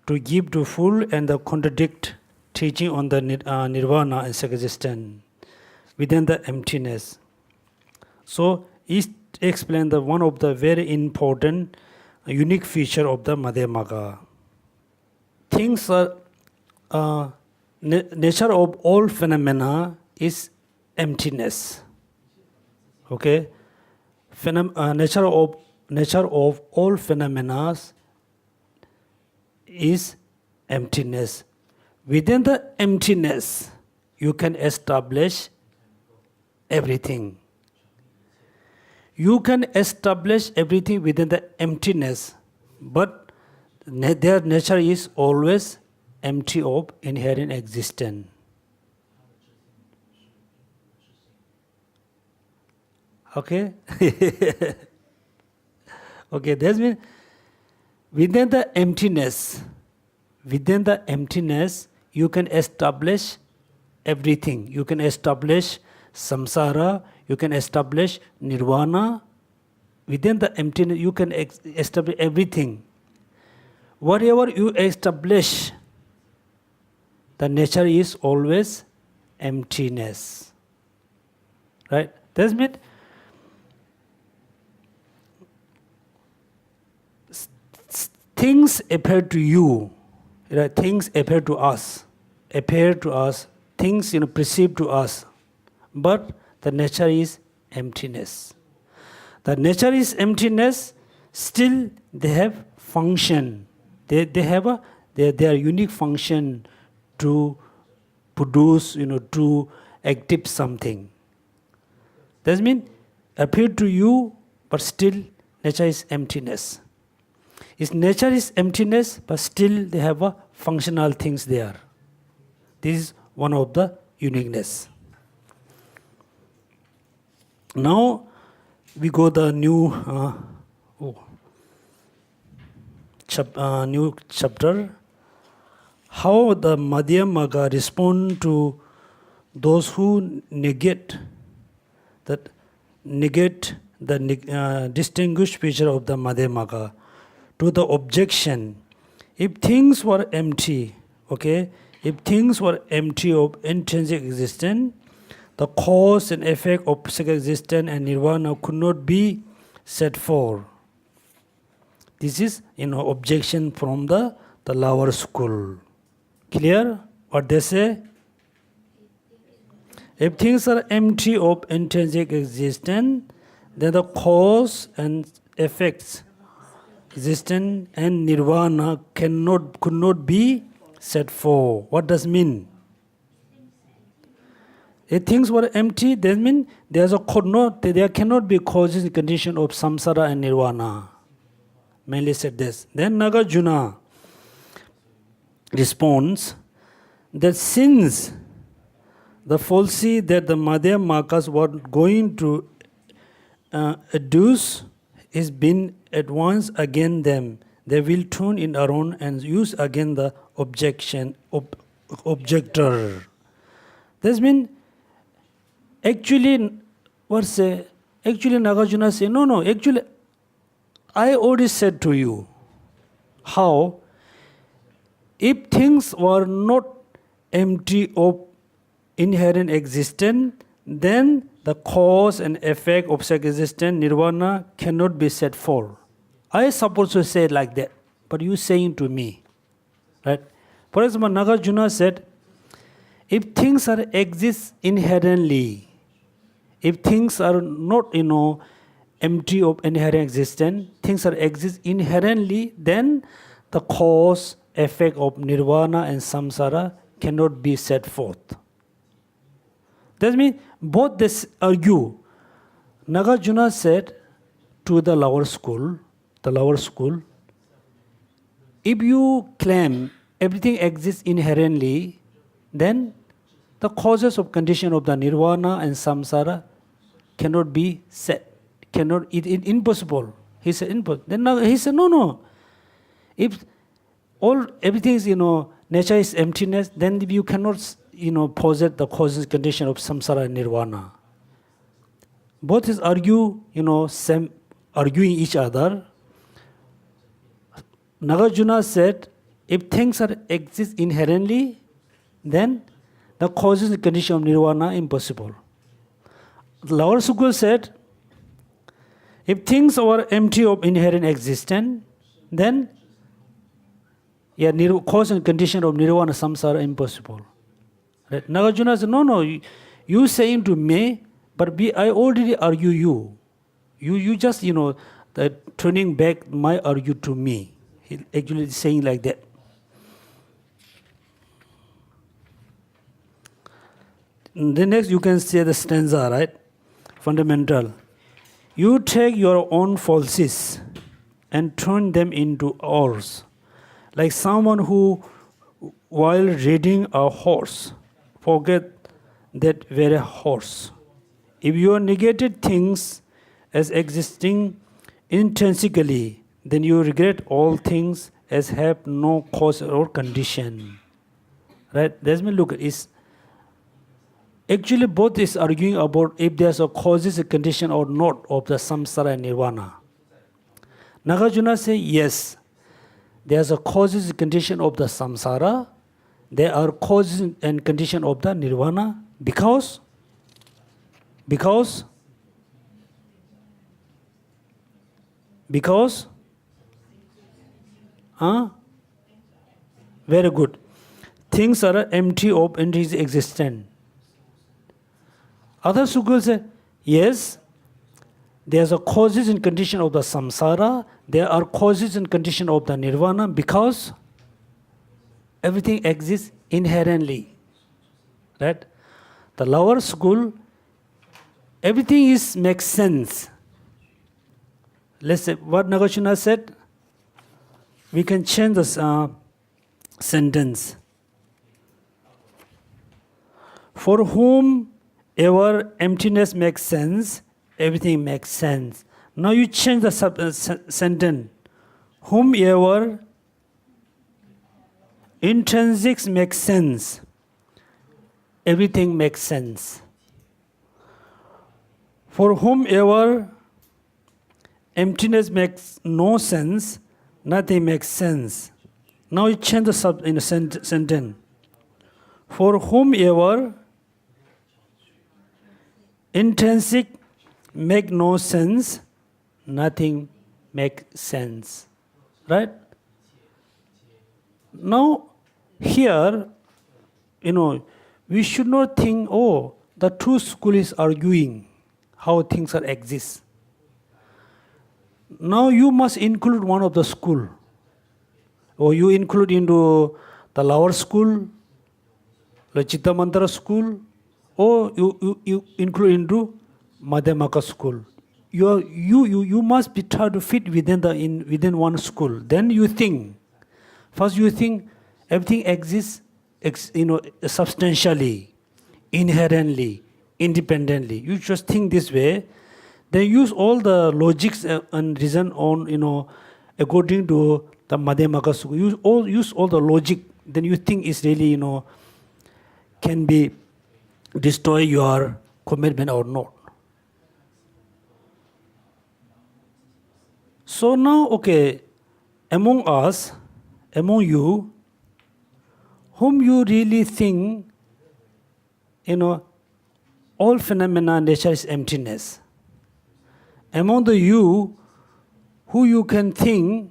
to give to full and the contradict teaching on the nirvana and self-existence within the emptiness. So, it explains the one of the very important unique feature of the Madhyamaka. Things are nature of all phenomena is emptiness. Okay, nature of all phenomena is emptiness. Within the emptiness, you can establish everything. You can establish everything within the emptiness, but their nature is always empty of inherent existence. Okay? Okay, that means within the emptiness, you can establish everything. You can establish samsara, you can establish nirvana. Within the emptiness, you can establish everything. Whatever you establish, the nature is always emptiness. Right? That means things appear to you, right? Things appear to us, things perceive to us, but the nature is emptiness. The nature is emptiness, still they have function. They have their unique function to produce, to active something. That means appear to you, but still nature is emptiness. Its nature is emptiness, but still they have functional things there. This is one of the uniqueness. Now we go the new new chapter. How the Madhyamaka respond to those who negate the distinguished feature of the Madhyamaka. To the objection, if things were empty, if things were empty of intrinsic existence, the cause and effect of self-existence and nirvana could not be set forth. This is, objection from the lower school. Clear what they say? If things are empty of intrinsic existence, then the cause and effects existence and nirvana could not be set forth. What does mean? If things were empty, that means there cannot be causes and condition of samsara and nirvana. Mainly said this. Then Nagarjuna responds that since the falsity that the Madhyamakas were going to adduce is been at once against them, they will turn it around and use again the objector. That means, actually, actually Nagarjuna say, no, actually, I already said to you how if things were not empty of inherent existence, then the cause and effect of such existence, nirvana, cannot be set forth. I supposed to say it like that, but you saying to me, right? For example, Nagarjuna said, if things are exist inherently, if things are not, empty of inherent existence, things are exist inherently, then the cause, effect of nirvana and samsara cannot be set forth. That means both this argue. Nagarjuna said to the lower school, if you claim everything exists inherently, then the causes of condition of the nirvana and samsara cannot be set. It impossible. He said impossible. Then he said no. If everything is nature is emptiness, then you cannot possess the causes condition of samsara and nirvana. Both is arguing each other. Nagarjuna said, if things exist inherently, then the causes and condition of nirvana impossible. The lower school said, if things are empty of inherent existence, then cause and condition of nirvana samsara impossible. Right? Nagarjuna said, no, you saying to me, but I already argue you. You just turning back my argue to me. He actually saying like that. Then next you can say the stanza, right? Fundamental. You take your own falsities and turn them into ours. Like someone who, while riding a horse, forget that very horse. If you negated things as existing intrinsically, then you regret all things as have no cause or condition. Right? Let's look at it. Actually, both is arguing about if there's a causes, a condition or not of the samsara and nirvana. Nagarjuna say yes. There's a causes and condition of the samsara. There are causes and condition of the nirvana because very good. Things are empty of intrinsic existence. Other sukul say, yes, there's a causes and condition of the samsara, there are causes and condition of the nirvana because everything exists inherently. Right? The lower school, everything makes sense. Let's say what Nagarjuna said, we can change the sentence. For whom ever emptiness makes sense, everything makes sense. Now you change the sentence. Whomever intrinsics makes sense, everything makes sense. For whomever emptiness makes no sense, nothing makes sense. Now you change the sentence. For whomever intrinsic make no sense, nothing makes sense. Right? Now, here, we should not think, the two school is arguing how things are exist. Now you must include one of the school. Or you include into the lower school, the Chitta Mantra school, or you include into Madhyamaka school. You must be try to fit within one school. Then you think. First you think everything exists substantially, inherently, independently. You just think this way. Then use all the logics and reason on according to the Madhyamaka Sukha, use all the logic, then you think it's really, can be destroy your commitment or not. So now, okay, among us, among you, whom you really think, all phenomena, nature is emptiness. Among the you, who you can think,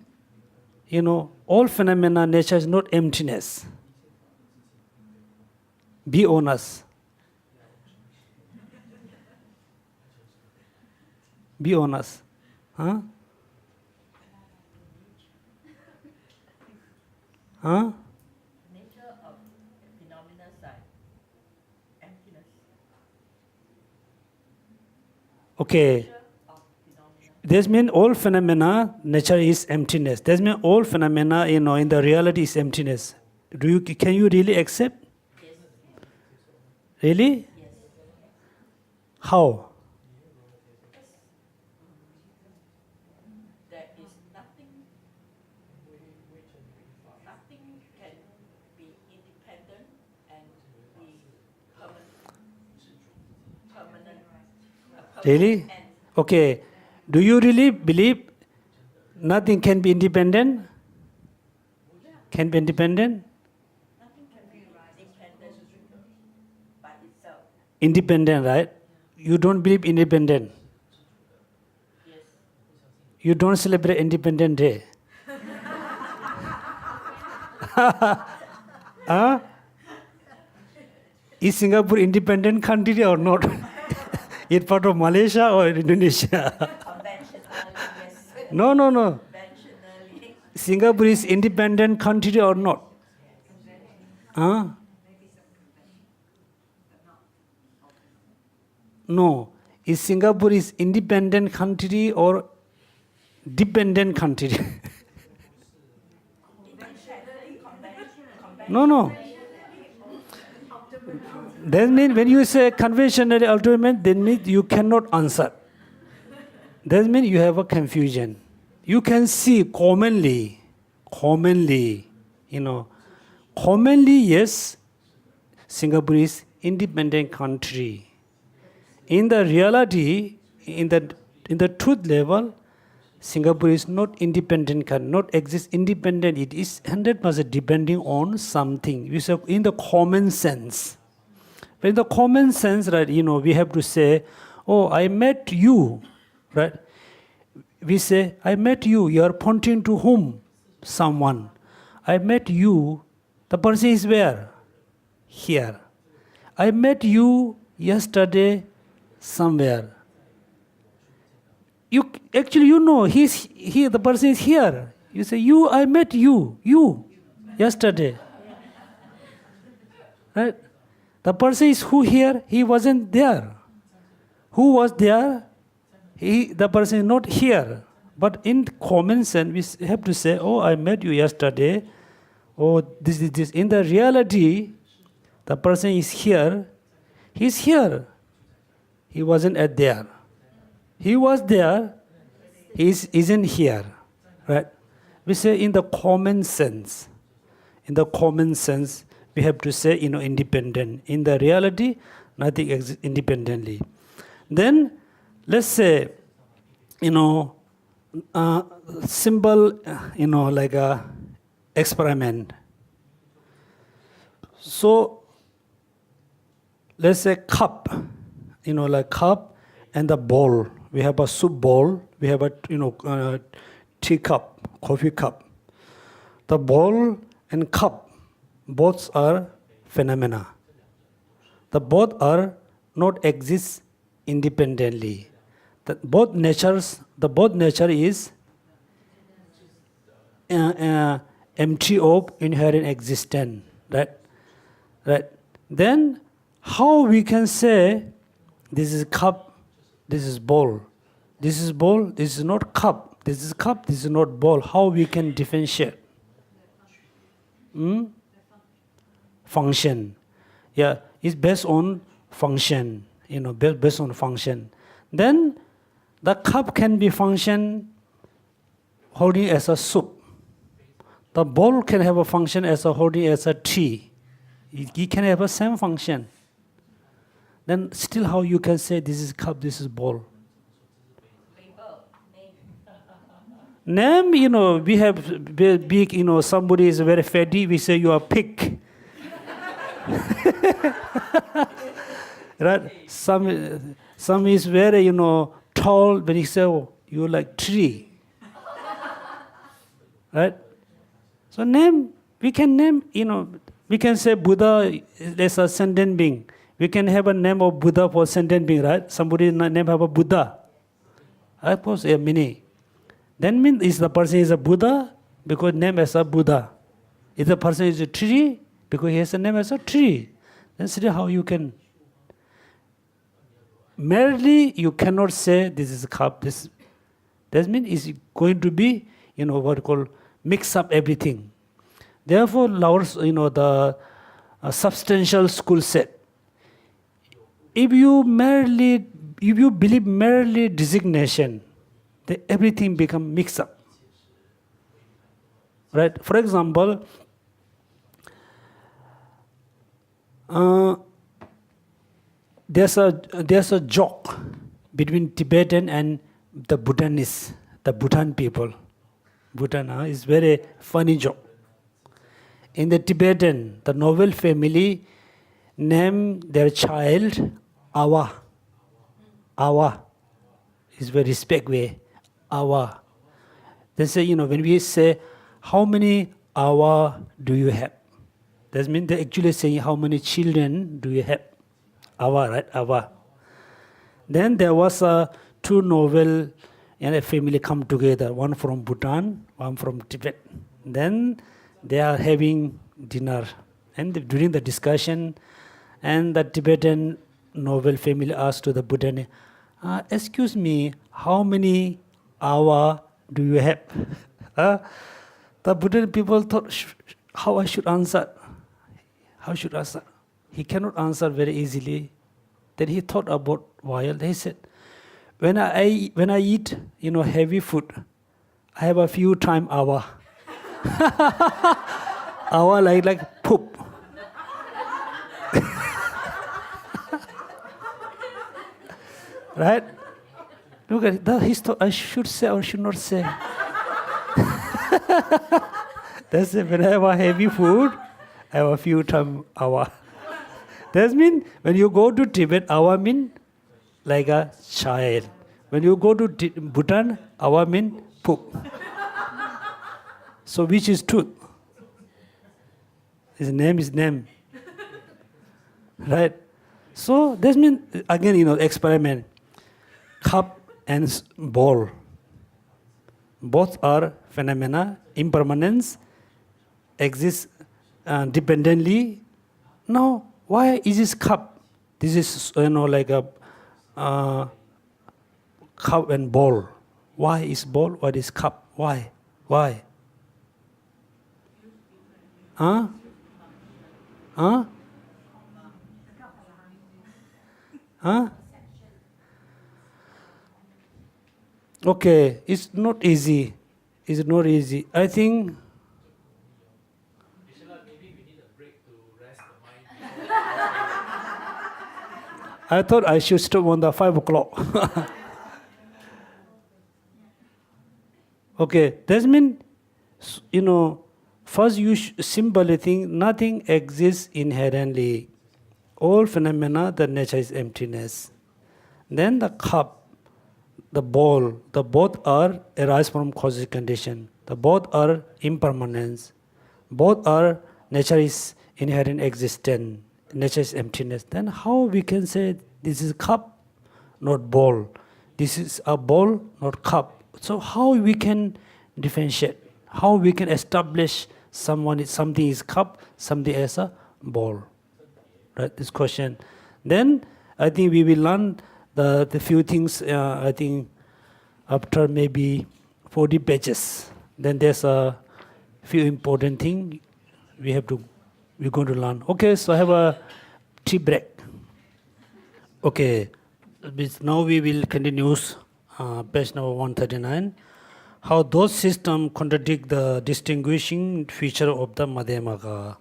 all phenomena, nature is not emptiness. Be honest. Be honest. Huh? Huh? Nature of phenomena side, emptiness. Okay. Nature of phenomena. This means all phenomena, nature is emptiness. That means all phenomena, in the reality is emptiness. Can you really accept? Yes. Really? Yes. How? There is nothing can be independent and be permanent. Really? Okay. Do you really believe nothing can be independent? Can be independent? Nothing can be independent by itself. Independent, right? You don't believe independent. Yes. You don't celebrate Independence Day. Huh? Is Singapore independent country or not? It's part of Malaysia or Indonesia? Conventionally, yes. No. Conventionally. Singapore is independent country or not? Huh? No. Is Singapore is independent country or dependent country? No. That means when you say conventional ultimate, that means you cannot answer. That means you have a confusion. You can see commonly, yes, Singapore is independent country. In the reality, in the truth level, Singapore is not independent country, not exist independent. It is 100% depending on something. We say in the common sense. But in the common sense, right, we have to say, oh, I met you, right? We say, I met you. You are pointing to whom? Someone. I met you. The person is where? Here. I met you yesterday somewhere. The person is here. You say, I met you yesterday. Right? The person is who here? He wasn't there. Who was there? The person is not here. But in common sense, we have to say, oh, I met you yesterday. Oh, this is this. In the reality, the person is here. He's here. He wasn't there. He was there. He isn't here. Right? We say in the common sense. In the common sense, we have to say, independent. In the reality, nothing exists independently. Then, let's say, simple, like a experiment. So, let's say cup, like cup and the bowl. We have a soup bowl. We have a, tea cup, coffee cup. The bowl and cup, both are phenomena. The both are not exist independently. The both nature is empty of inherent existence. Right? Then how we can say this is cup, this is bowl. This is bowl, this is not cup. This is cup, this is not bowl. How we can differentiate? Function. Yeah, it's based on function. Based on function. Then the cup can be function holding as a soup. The bowl can have a function as a holding as a tree. It can have a same function. Then still how you can say this is cup, this is bowl? Label, name. Name, we have big, somebody is very fatty, we say you are pig. Right? Some is very, tall, when he say, oh, you like tree. Right? So name, we can name, we can say Buddha is a sentient being. We can have a name of Buddha for sentient being, right? Somebody name have a Buddha. I suppose a many. Then means is the person is a Buddha because name as a Buddha. If the person is a tree because he has a name as a tree. Then see how you can. Merely you cannot say this is a cup. This means is going to be what you call mix up everything. Therefore, Laos, the substantial school said, if you believe merely designation, then everything become mixed up. Right? For example, there's a joke between Tibetan and the Bhutanists, the Bhutan people. Bhutan is very funny joke. In the Tibetan, the noble family name their child Awa. Awa is very respect way. Awa. They say, when we say, how many Awa do you have? That means they actually saying, how many children do you have? Awa, right? Awa. Then there was two noble and a family come together, one from Bhutan, one from Tibet. Then they are having dinner. And during the discussion, and the Tibetan noble family asked to the Bhutan, excuse me, how many Awa do you have? The Bhutan people thought, how I should answer? How should I answer? He cannot answer very easily. Then he thought about while. He said, when I eat, heavy food, I have a few time Awa. Awa like poop. Right? Look at it. He thought, I should say or should not say. That's it. When I have a heavy food, I have a few time Awa. That means when you go to Tibet, Awa means like a child. When you go to Bhutan, Awa means poop. So which is truth? His name is name. Right? So that means, again, experiment. Cup and bowl. Both are phenomena, impermanence, exist dependently. Now, why is this cup? This is, like a cup and bowl. Why is bowl? What is cup? Why? Why? Huh? Huh? Huh? Okay, it's not easy. It's not easy. I think. Maybe we need a break to rest the mind. I thought I should stop on the 5 o'clock. Okay, that means, first you simply think nothing exists inherently. All phenomena, the nature is emptiness. Then the cup, the bowl, the both are arise from causative condition. The both are impermanence. Both are nature is inherent existence. Nature is emptiness. Then how we can say this is cup, not bowl? This is a bowl, not cup. So how we can differentiate? How we can establish something is cup, something is a bowl? Right? This question. Then I think we will learn the few things. I think after maybe 40 pages. Then there's a few important things we're going to learn. Okay, so I have a tea break. Okay, now we will continue page number 139. how those systems contradict the distinguishing feature of the Madhyamaka.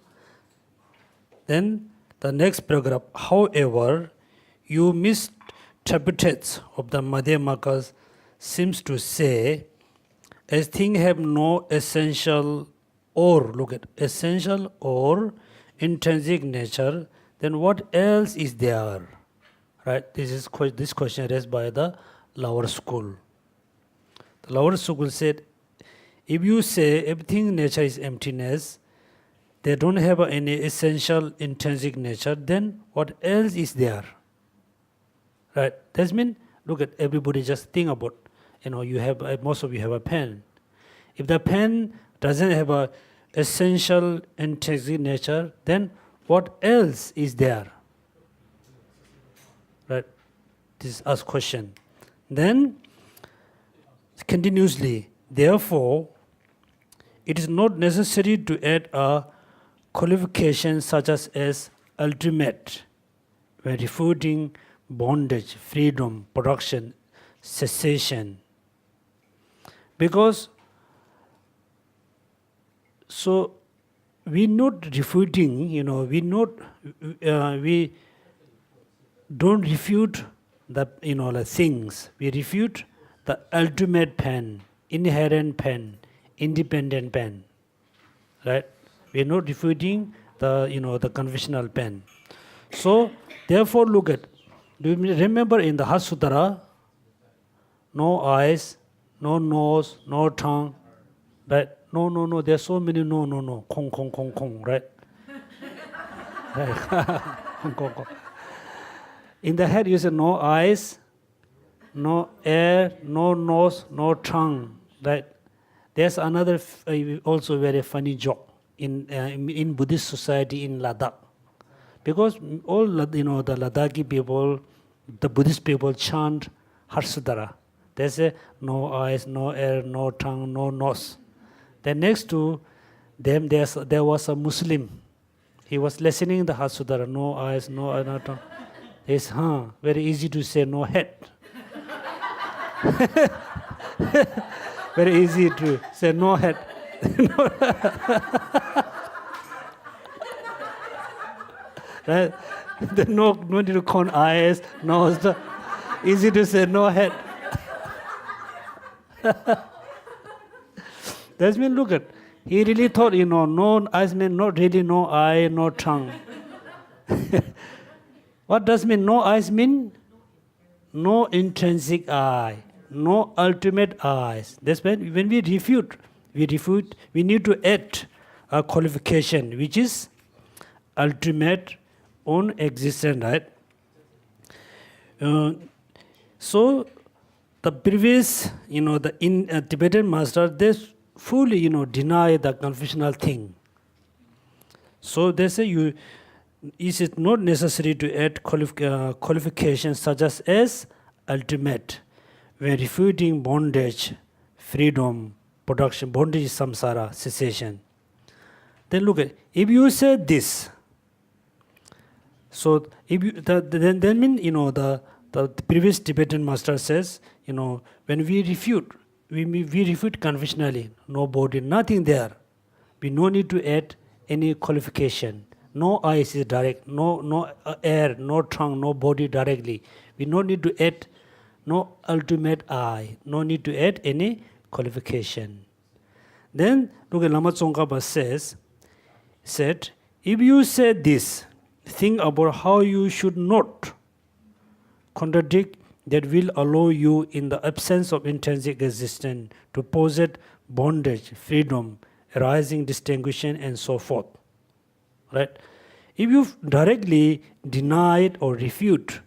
Then the next paragraph, however, you misinterprets of the Madhyamakas seems to say, as things have no essential or, look at, essential or intrinsic nature, then what else is there? Right? This question raised by the lower school. The lower school said, if you say everything nature is emptiness, they don't have any essential intrinsic nature, then what else is there? Right? That means, look at everybody just think about, you have, most of you have a pen. If the pen doesn't have a essential intrinsic nature, then what else is there? Right? This is asked question. Then, continuously, therefore, it is not necessary to add a qualification such as ultimate, when refuting bondage, freedom, production, cessation. Because, so, we're not refuting, we don't refute the, the things. We refute the ultimate pen, inherent pen, independent pen, right? We are not refuting the, the conventional pen. So, therefore, look at, do you remember in the Heart Sutra, no eyes, no nose, no tongue, right? No, there are so many no, kong, right? Right. Kong. In the head, you say no eyes, no air, no nose, no tongue, right? There's another also very funny joke in Buddhist society in Ladakh, because all the Ladakhi people, the Buddhist people chant Heart Sutra. They say no eyes, no air, no tongue, no nose. Then next to them, there was a Muslim. He was listening the Heart Sutra, no eyes, no eye, no tongue. It's very easy to say no head. Very easy to say no head. Right? No need to count eyes, nose. Easy to say no head. That's mean, look at, he really thought, no eyes mean not really no eye, no tongue. What does mean no eyes mean? No intrinsic eye, no ultimate eyes. That's when we refute, we need to add a qualification, which is ultimate own existence, right? So the previous, the Tibetan master, they fully, deny the conventional thing. So they say is it not necessary to add qualifications such as ultimate, when refuting bondage, freedom, production, bondage is samsara, cessation. Then look at, if you say this, so if you, then mean, the previous Tibetan master says, when we refute, we refute conventionally, no body, nothing there. We no need to add any qualification. No eyes is direct, no air, no tongue, no body directly. We no need to add no ultimate eye, no need to add any qualification. Then look at Lama Tsongkhapa said, if you say this, think about how you should not contradict that will allow you in the absence of intrinsic existence to possess bondage, freedom, arising, distinguishing, and so forth. Right? If you directly deny or refute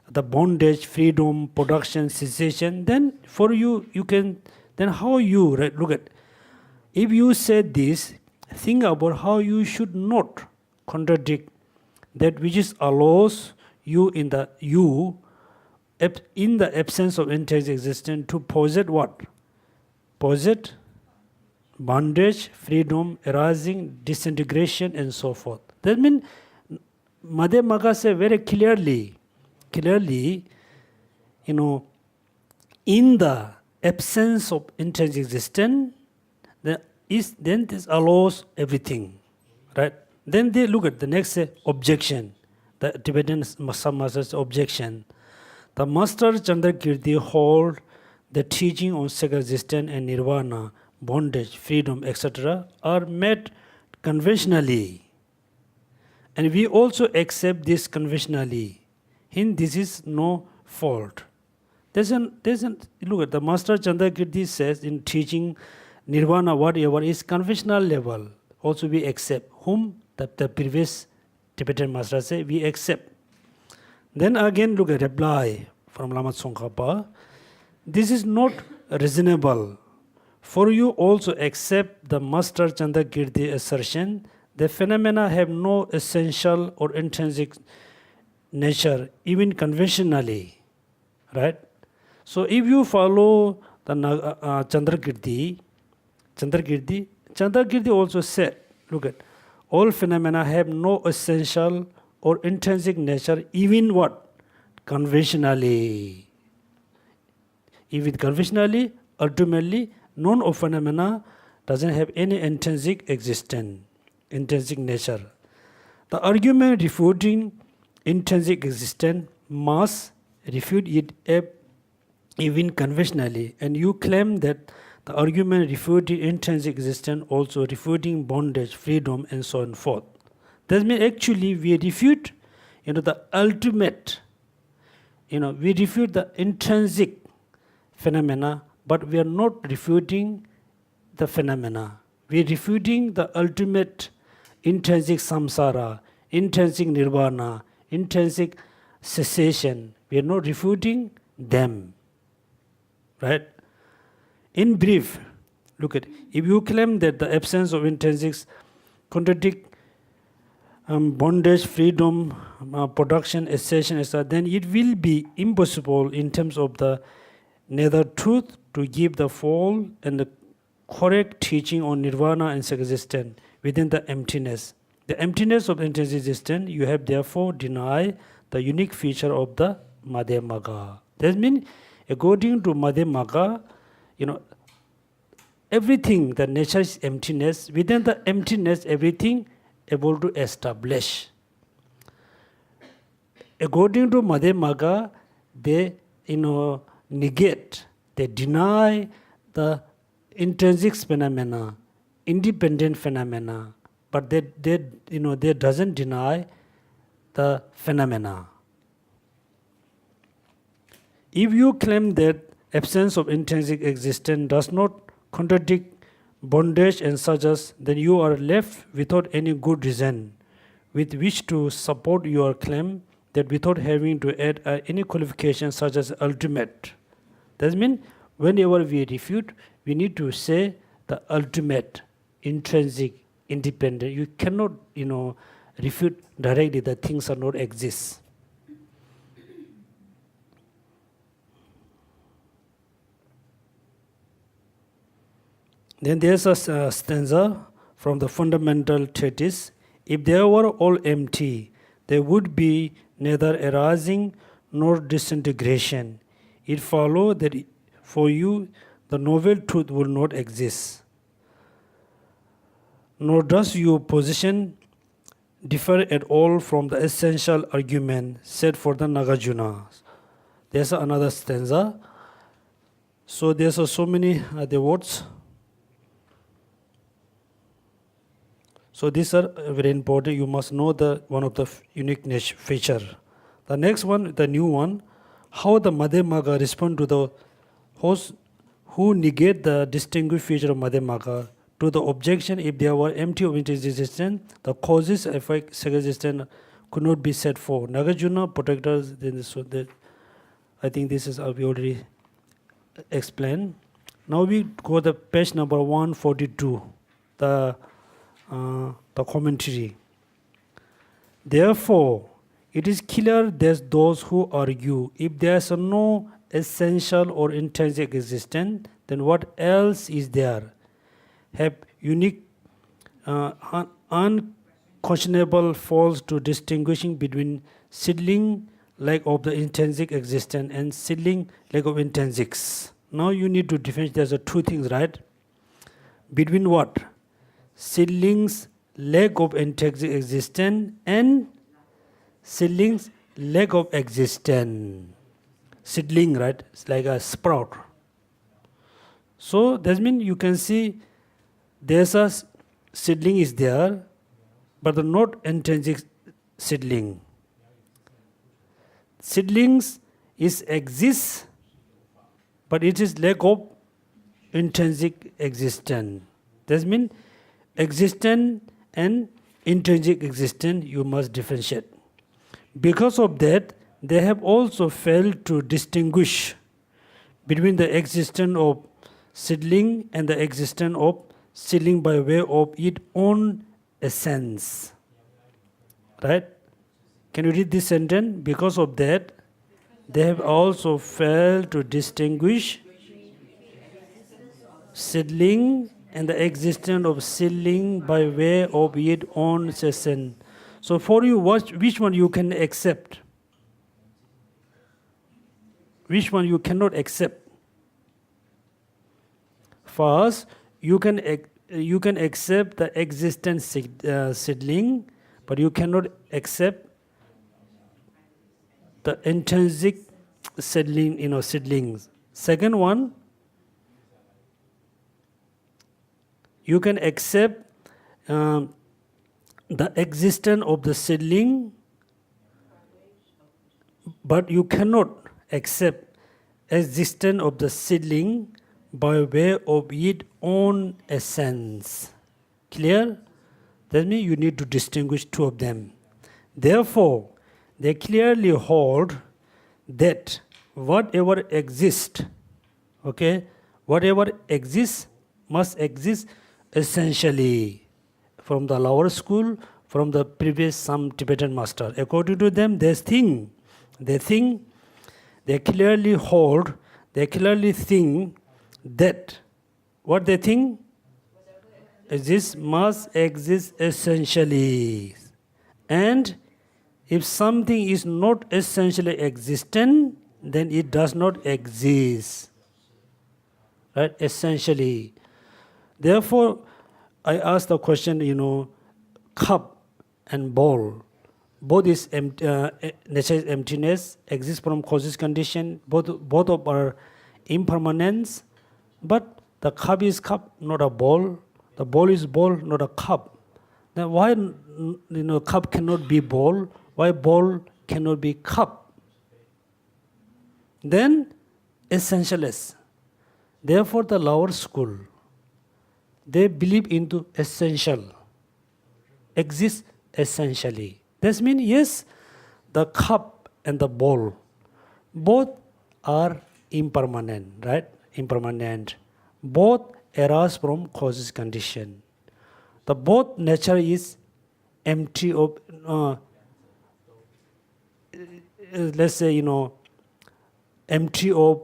the bondage, freedom, production, cessation, then for you can, then how you, right, look at, if you said this, think about how you should not contradict that which is allows you in the absence of intrinsic existence to possess what? Possess bondage, freedom, arising, disintegration, and so forth. That means Madhyamaka say very clearly, in the absence of intrinsic existence, then this allows everything, right? Then they look at the next objection. The Tibetan master's objection. The master Chandrakirti hold the teaching on sacred existence and nirvana, bondage, freedom, etc. are met conventionally. And we also accept this conventionally. Hence, this is no fault. Look at the master Chandrakirti says in teaching nirvana, whatever is conventional level. Also we accept. Whom? The previous Tibetan master say, we accept. Then again look at reply from Lama Tsongkhapa. This is not reasonable. For you also accept the master Chandrakirti assertion that phenomena have no essential or intrinsic nature, even conventionally. Right? So if you follow the Chandrakirti also said, look at, all phenomena have no essential or intrinsic nature, even what? Conventionally. Even conventionally, ultimately, none of phenomena doesn't have any intrinsic existence, intrinsic nature. The argument refuting intrinsic existence must refute it even conventionally, and you claim that the argument refuting intrinsic existence also refuting bondage, freedom, and so on and forth. That means actually we refute, the ultimate, we refute the intrinsic phenomena, but we are not refuting the phenomena. We are refuting the ultimate intrinsic samsara, intrinsic nirvana, intrinsic cessation. We are not refuting them. Right? In brief, look at, if you claim that the absence of intrinsics contradict bondage, freedom, production, accession, etc., then it will be impossible in terms of the neither truth to give the full and the correct teaching on nirvana and self-existence within the emptiness. The emptiness of intrinsic existence, you have therefore denied the unique feature of the Madhyamagga. That means, according to Madhyamagga, everything, the nature is emptiness. Within the emptiness, everything able to establish. According to Madhyamagga, they negate, they deny the intrinsic phenomena, independent phenomena, but they doesn't deny the phenomena. If you claim that absence of intrinsic existence does not contradict bondage and such as, then you are left without any good reason with which to support your claim, that without having to add any qualification such as ultimate. That means whenever we refute, we need to say the ultimate, intrinsic, independent. You cannot, refute directly that things are not exist. Then there's a stanza from the Fundamental Treatise. If they were all empty, there would be neither arising nor disintegration. It follows that for you, the novel truth will not exist. Nor does your position differ at all from the essential argument set for the Nagarjuna. There's another stanza. So there's so many other words. So these are very important. You must know one of the unique feature. The next one, the new one, how the Madhyamagga respond to the host who negate the distinguished feature of Madhyamagga to the objection if they were empty of intrinsic existence, the causes effect sacred existence could not be set for. Nagarjuna protectors, I think this is we already explained. Now we go to page number 142, the commentary. Therefore, it is clear that those who argue if there is no essential or intrinsic existence, then what else is there? Have unique, unconscionable faults to distinguishing between seedling lack of the intrinsic existence and seedling lack of intrinsics. Now you need to differentiate. There's two things, right? Between what? Seedlings lack of intrinsic existence and seedlings lack of existence. Seedling, right? It's like a sprout. So that means you can see there's a seedling is there, but the not intrinsic seedling. Seedlings is exists, but it is lack of intrinsic existence. That means existence and intrinsic existence you must differentiate. Because of that, they have also failed to distinguish between the existence of seedling and the existence of seedling by way of its own essence. Right? Can you read this sentence? Because of that, they have also failed to distinguish seedling and the existence of seedling by way of its own essence. So for you, which one you can accept? Which one you cannot accept? First, you can accept the existence seedling, but you cannot accept the intrinsic seedling, seedlings. Second one, you can accept the existence of the seedling, but you cannot accept existence of the seedling by way of its own essence. Clear? That means you need to distinguish two of them. Therefore, they clearly hold that whatever exists, whatever exists must exist essentially. From the lower school, from the previous some Tibetan master. According to them, they clearly hold, they clearly think that what they think exists must exist essentially. And if something is not essentially existent, then it does not exist. Right? Essentially. Therefore, I ask the question, cup and bowl. Both is nature is emptiness, exist from causes condition. Both of are impermanence. But the cup is cup, not a bowl. The bowl is bowl, not a cup. Then why cup cannot be bowl? Why bowl cannot be cup? Then essentialist. Therefore, the lower school, they believe into essential, exists essentially. That means, yes, the cup and the bowl, both are impermanent, right? Impermanent. Both arise from causes condition. The both nature is empty of, let's say, empty of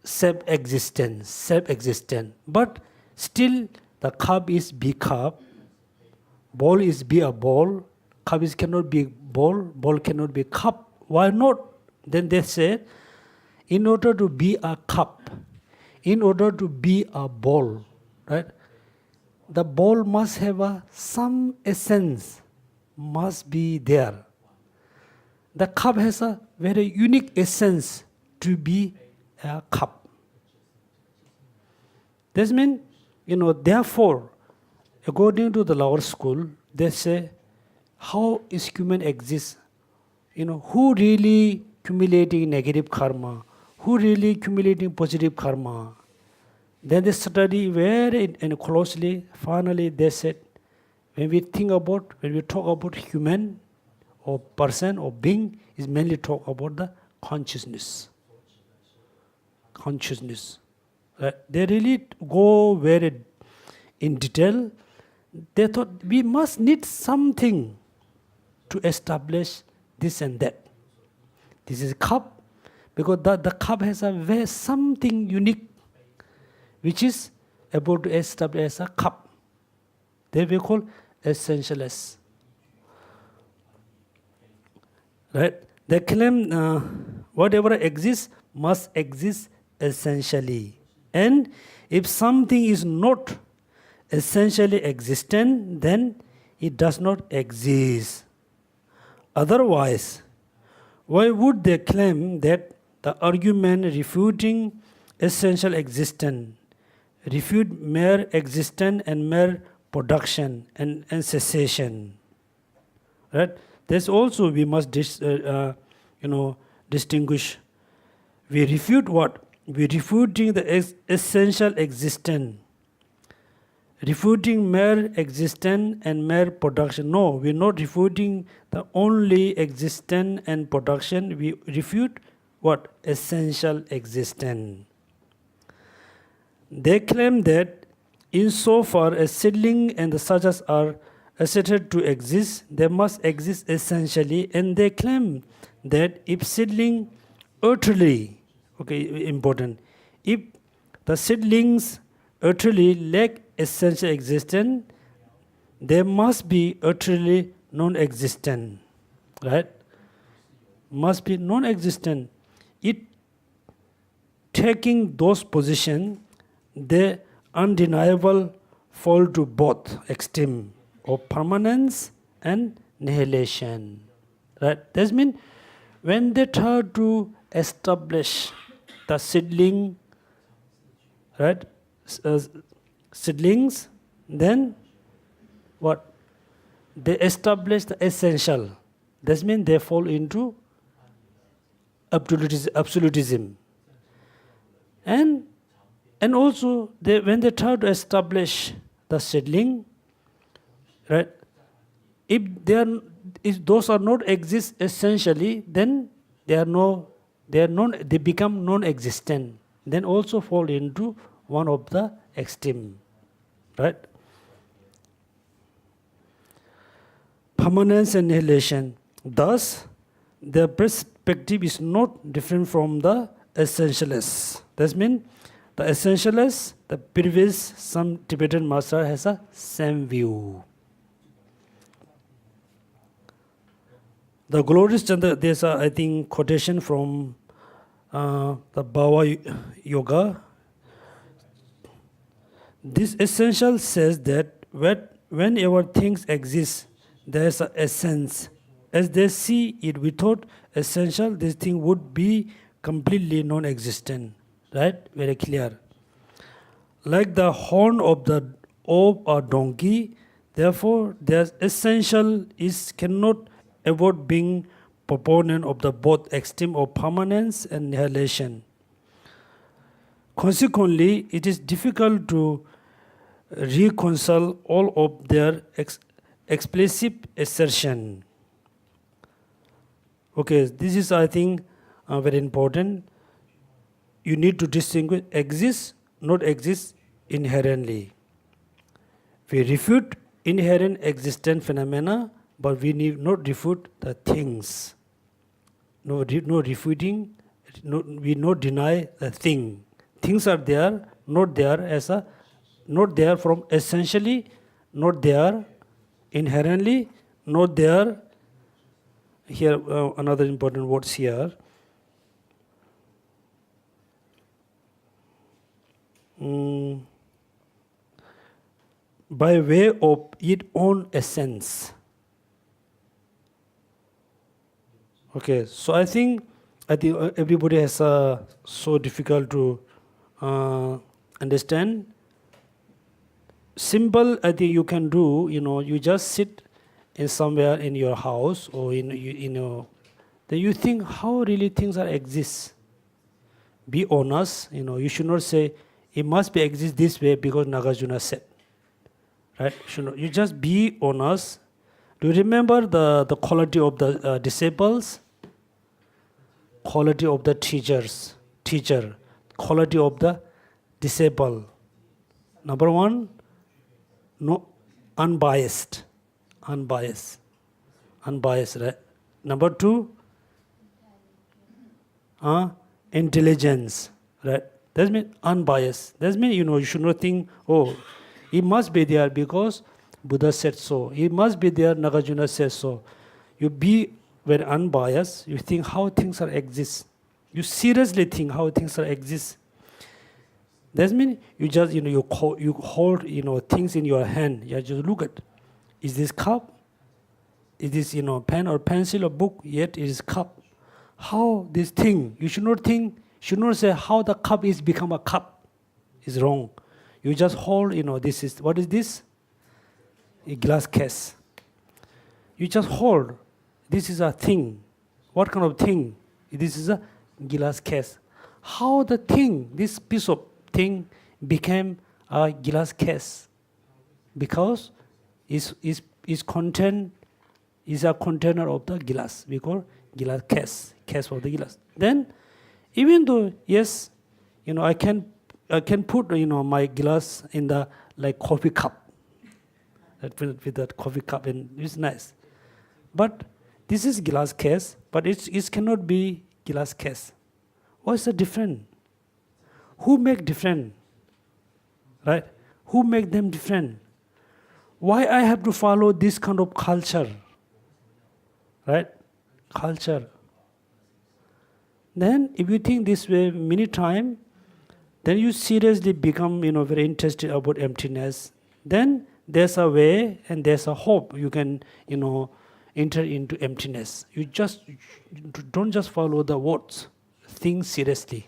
self-existence. But still, the cup is be cup, bowl is be a bowl, cup is cannot be bowl, bowl cannot be cup. Why not? Then they say, in order to be a cup, in order to be a bowl, right? The bowl must have some essence, must be there. The cup has a very unique essence to be a cup. This means, therefore, according to the lower school, they say, how is human exists? Who really accumulating negative karma? Who really accumulating positive karma? Then they study very and closely. Finally, they said, when we talk about human or person or being, is mainly talk about the consciousness. Consciousness. They really go very in detail. They thought we must need something to establish this and that. This is a cup, because the cup has something unique, which is able to establish as a cup. They will call essentialists. Right? They claim whatever exists must exist essentially. And if something is not essentially existent, then it does not exist. Otherwise, why would they claim that the argument refuting essential existence, refute mere existence and mere production and cessation? Right? There's also we must distinguish. We refute what? We refuting the essential existence, refuting mere existence and mere production. No, we're not refuting the only existence and production. We refute what? Essential existence. They claim that insofar as seedling and the suchas are asserted to exist, they must exist essentially, and they claim that if seedling utterly, important, if the seedlings utterly lack essential existence, they must be utterly non-existent, right? Must be non-existent. It taking those positions, they undeniable fall to both extreme of permanence and annihilation, right? That means when they try to establish the seedling, right? Seedlings, then what? They establish the essential. That means they fall into absolutism. And also, when they try to establish the seedling, right? If those are not exist essentially, then they become non-existent. Then also fall into one of the extreme, right? Permanence and annihilation. Thus, the perspective is not different from the essentialists. That means the essentialists, the previous, some Tibetan master has a same view. The glorious Chandra, there's a, I think, quotation from the Bhava Yoga. This essential says that whenever things exist, there is an essence. As they see it without essential, this thing would be completely non-existent. Right? Very clear. Like the horn of a donkey, therefore, their essential cannot avoid being proponent of the both extreme of permanence and annihilation. Consequently, it is difficult to reconcile all of their explicit assertion. Okay, this is, I think, very important. You need to distinguish exist, not exist inherently. We refute inherent existent phenomena, but we need not refute the things. No refuting. We not deny the thing. Things are there, not there not there from essentially, not there inherently, not there. Here, another important words here. By way of its own essence. Okay, so I think everybody has so difficult to understand. Simple, I think you can do. You just sit in somewhere in your house or then you think how really things are exist. Be honest. You should not say it must be exist this way because Nagarjuna said. Right? You just be honest. Do you remember the quality of the disciples? Quality of the teacher. Quality of the disciple. Number one, no, unbiased, right? Number two, intelligence, right? That means unbiased. That means, you should not think, oh, it must be there because Buddha said so. It must be there, Nagarjuna said so. You be very unbiased. You think how things are exist. You seriously think how things are exist. That means you just, you hold, things in your hand. You just look at, is this cup? Is this, pen or pencil or book? Yet it is cup. How this thing? You should not say how the cup is become a cup. Is wrong. You just hold, this is, what is this? A glass case. You just hold. This is a thing. What kind of thing? This is a glass case. How the thing, this piece of thing became a glass case? Because is content is a container of the glass. We call glass case of the glass. Then, even though yes, I can put my glass in the like coffee cup. With that coffee cup, and it's nice. But this is glass case, but it cannot be glass case. What's the difference? Who make different? Right? Who make them different? Why I have to follow this kind of culture? Right? Culture. Then if you think this way many times, then you seriously become very interested about emptiness. Then there's a way and there's a hope you can enter into emptiness. You don't just follow the words. Think seriously.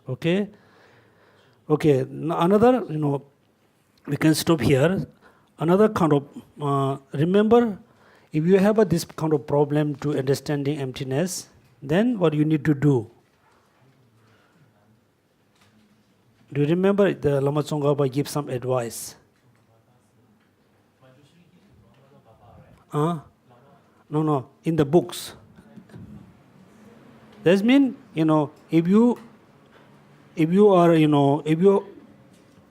Okay? Okay, another, we can stop here. Another kind of, remember, if you have this kind of problem to understanding emptiness, then what you need to do? Do you remember the Lama Tsongkhapa give some advice? No, in the books. That means, if you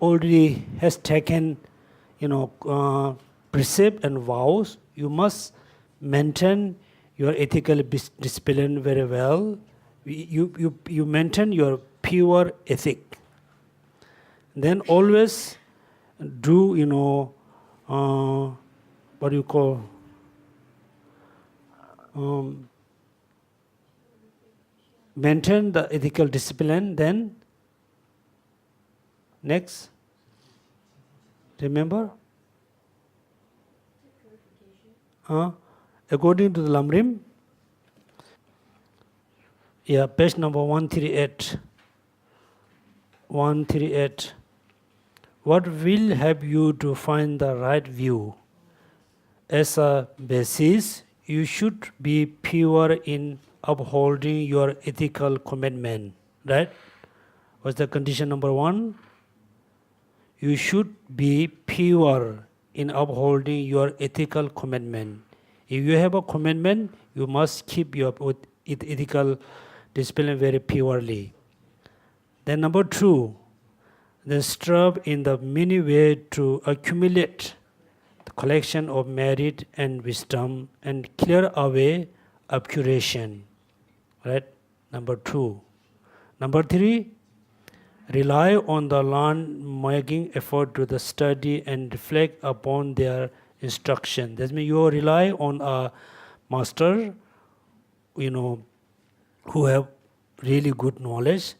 already has taken, precept and vows, you must maintain your ethical discipline very well. You maintain your pure ethic. Then always do, what do you call, maintain the ethical discipline. Then next, remember, according to the Lamrim, page number 138. 138. What will help you to find the right view? As a basis, you should be pure in upholding your ethical commitment. Right? What's the condition number 1? You should be pure in upholding your ethical commitment. If you have a commitment, you must keep your ethical discipline very purely. Then number 2, then strive in the many ways to accumulate the collection of merit and wisdom and clear away obscuration. Right? Number 2. Number 3, rely on the learned making effort to the study and reflect upon their instruction. That means you rely on a master, who have really good knowledge,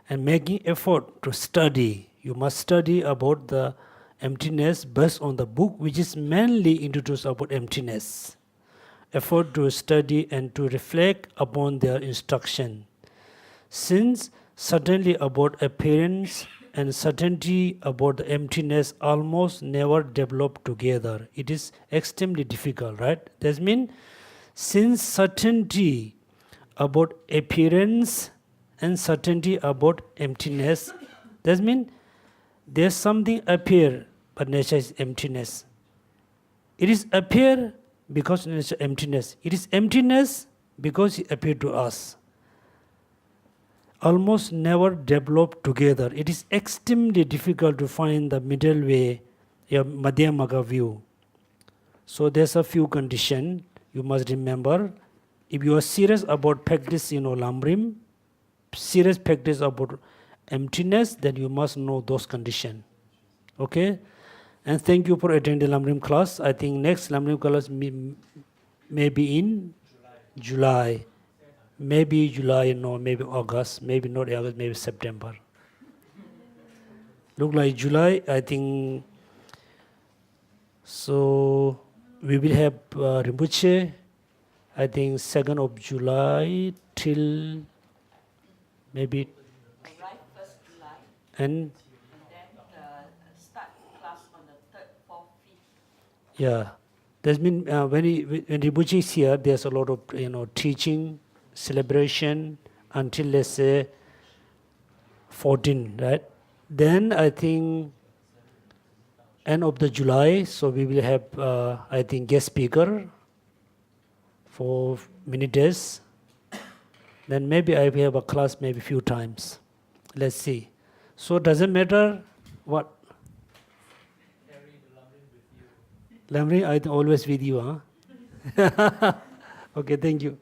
and making effort to study. You must study about the emptiness based on the book which is mainly introduced about emptiness. Effort to study and to reflect upon their instruction. Since certainty about appearance and certainty about the emptiness almost never develop together. It is extremely difficult, right? That means, since certainty about appearance and certainty about emptiness, that means there's something appear, but nature is emptiness. It is appear because nature emptiness. It is emptiness because it appeared to us. Almost never develop together. It is extremely difficult to find the middle way, a Madhyamaka view. So there's a few conditions you must remember. If you are serious about practice, Lamrim, serious practice about emptiness, then you must know those conditions. Okay? And thank you for attending the Lamrim class. I think next Lamrim class may be in July. Maybe July, maybe August, maybe not August, maybe September. Look like July, I think. So we will have Rinpoche, I think 2nd of July till maybe, Arrive 1st July, and and then start class on the 3rd, 4th, 5th. yeah, that means when Rinpoche is here, there's a lot of teaching, celebration until let's say 14, right? Then I think end of the July, so we will have I think guest speaker for many days. Then maybe I will have a class maybe few times. Let's see. So doesn't matter what. Carry the Lamrim with you. Lamrim, I always with you, huh? Okay, thank you.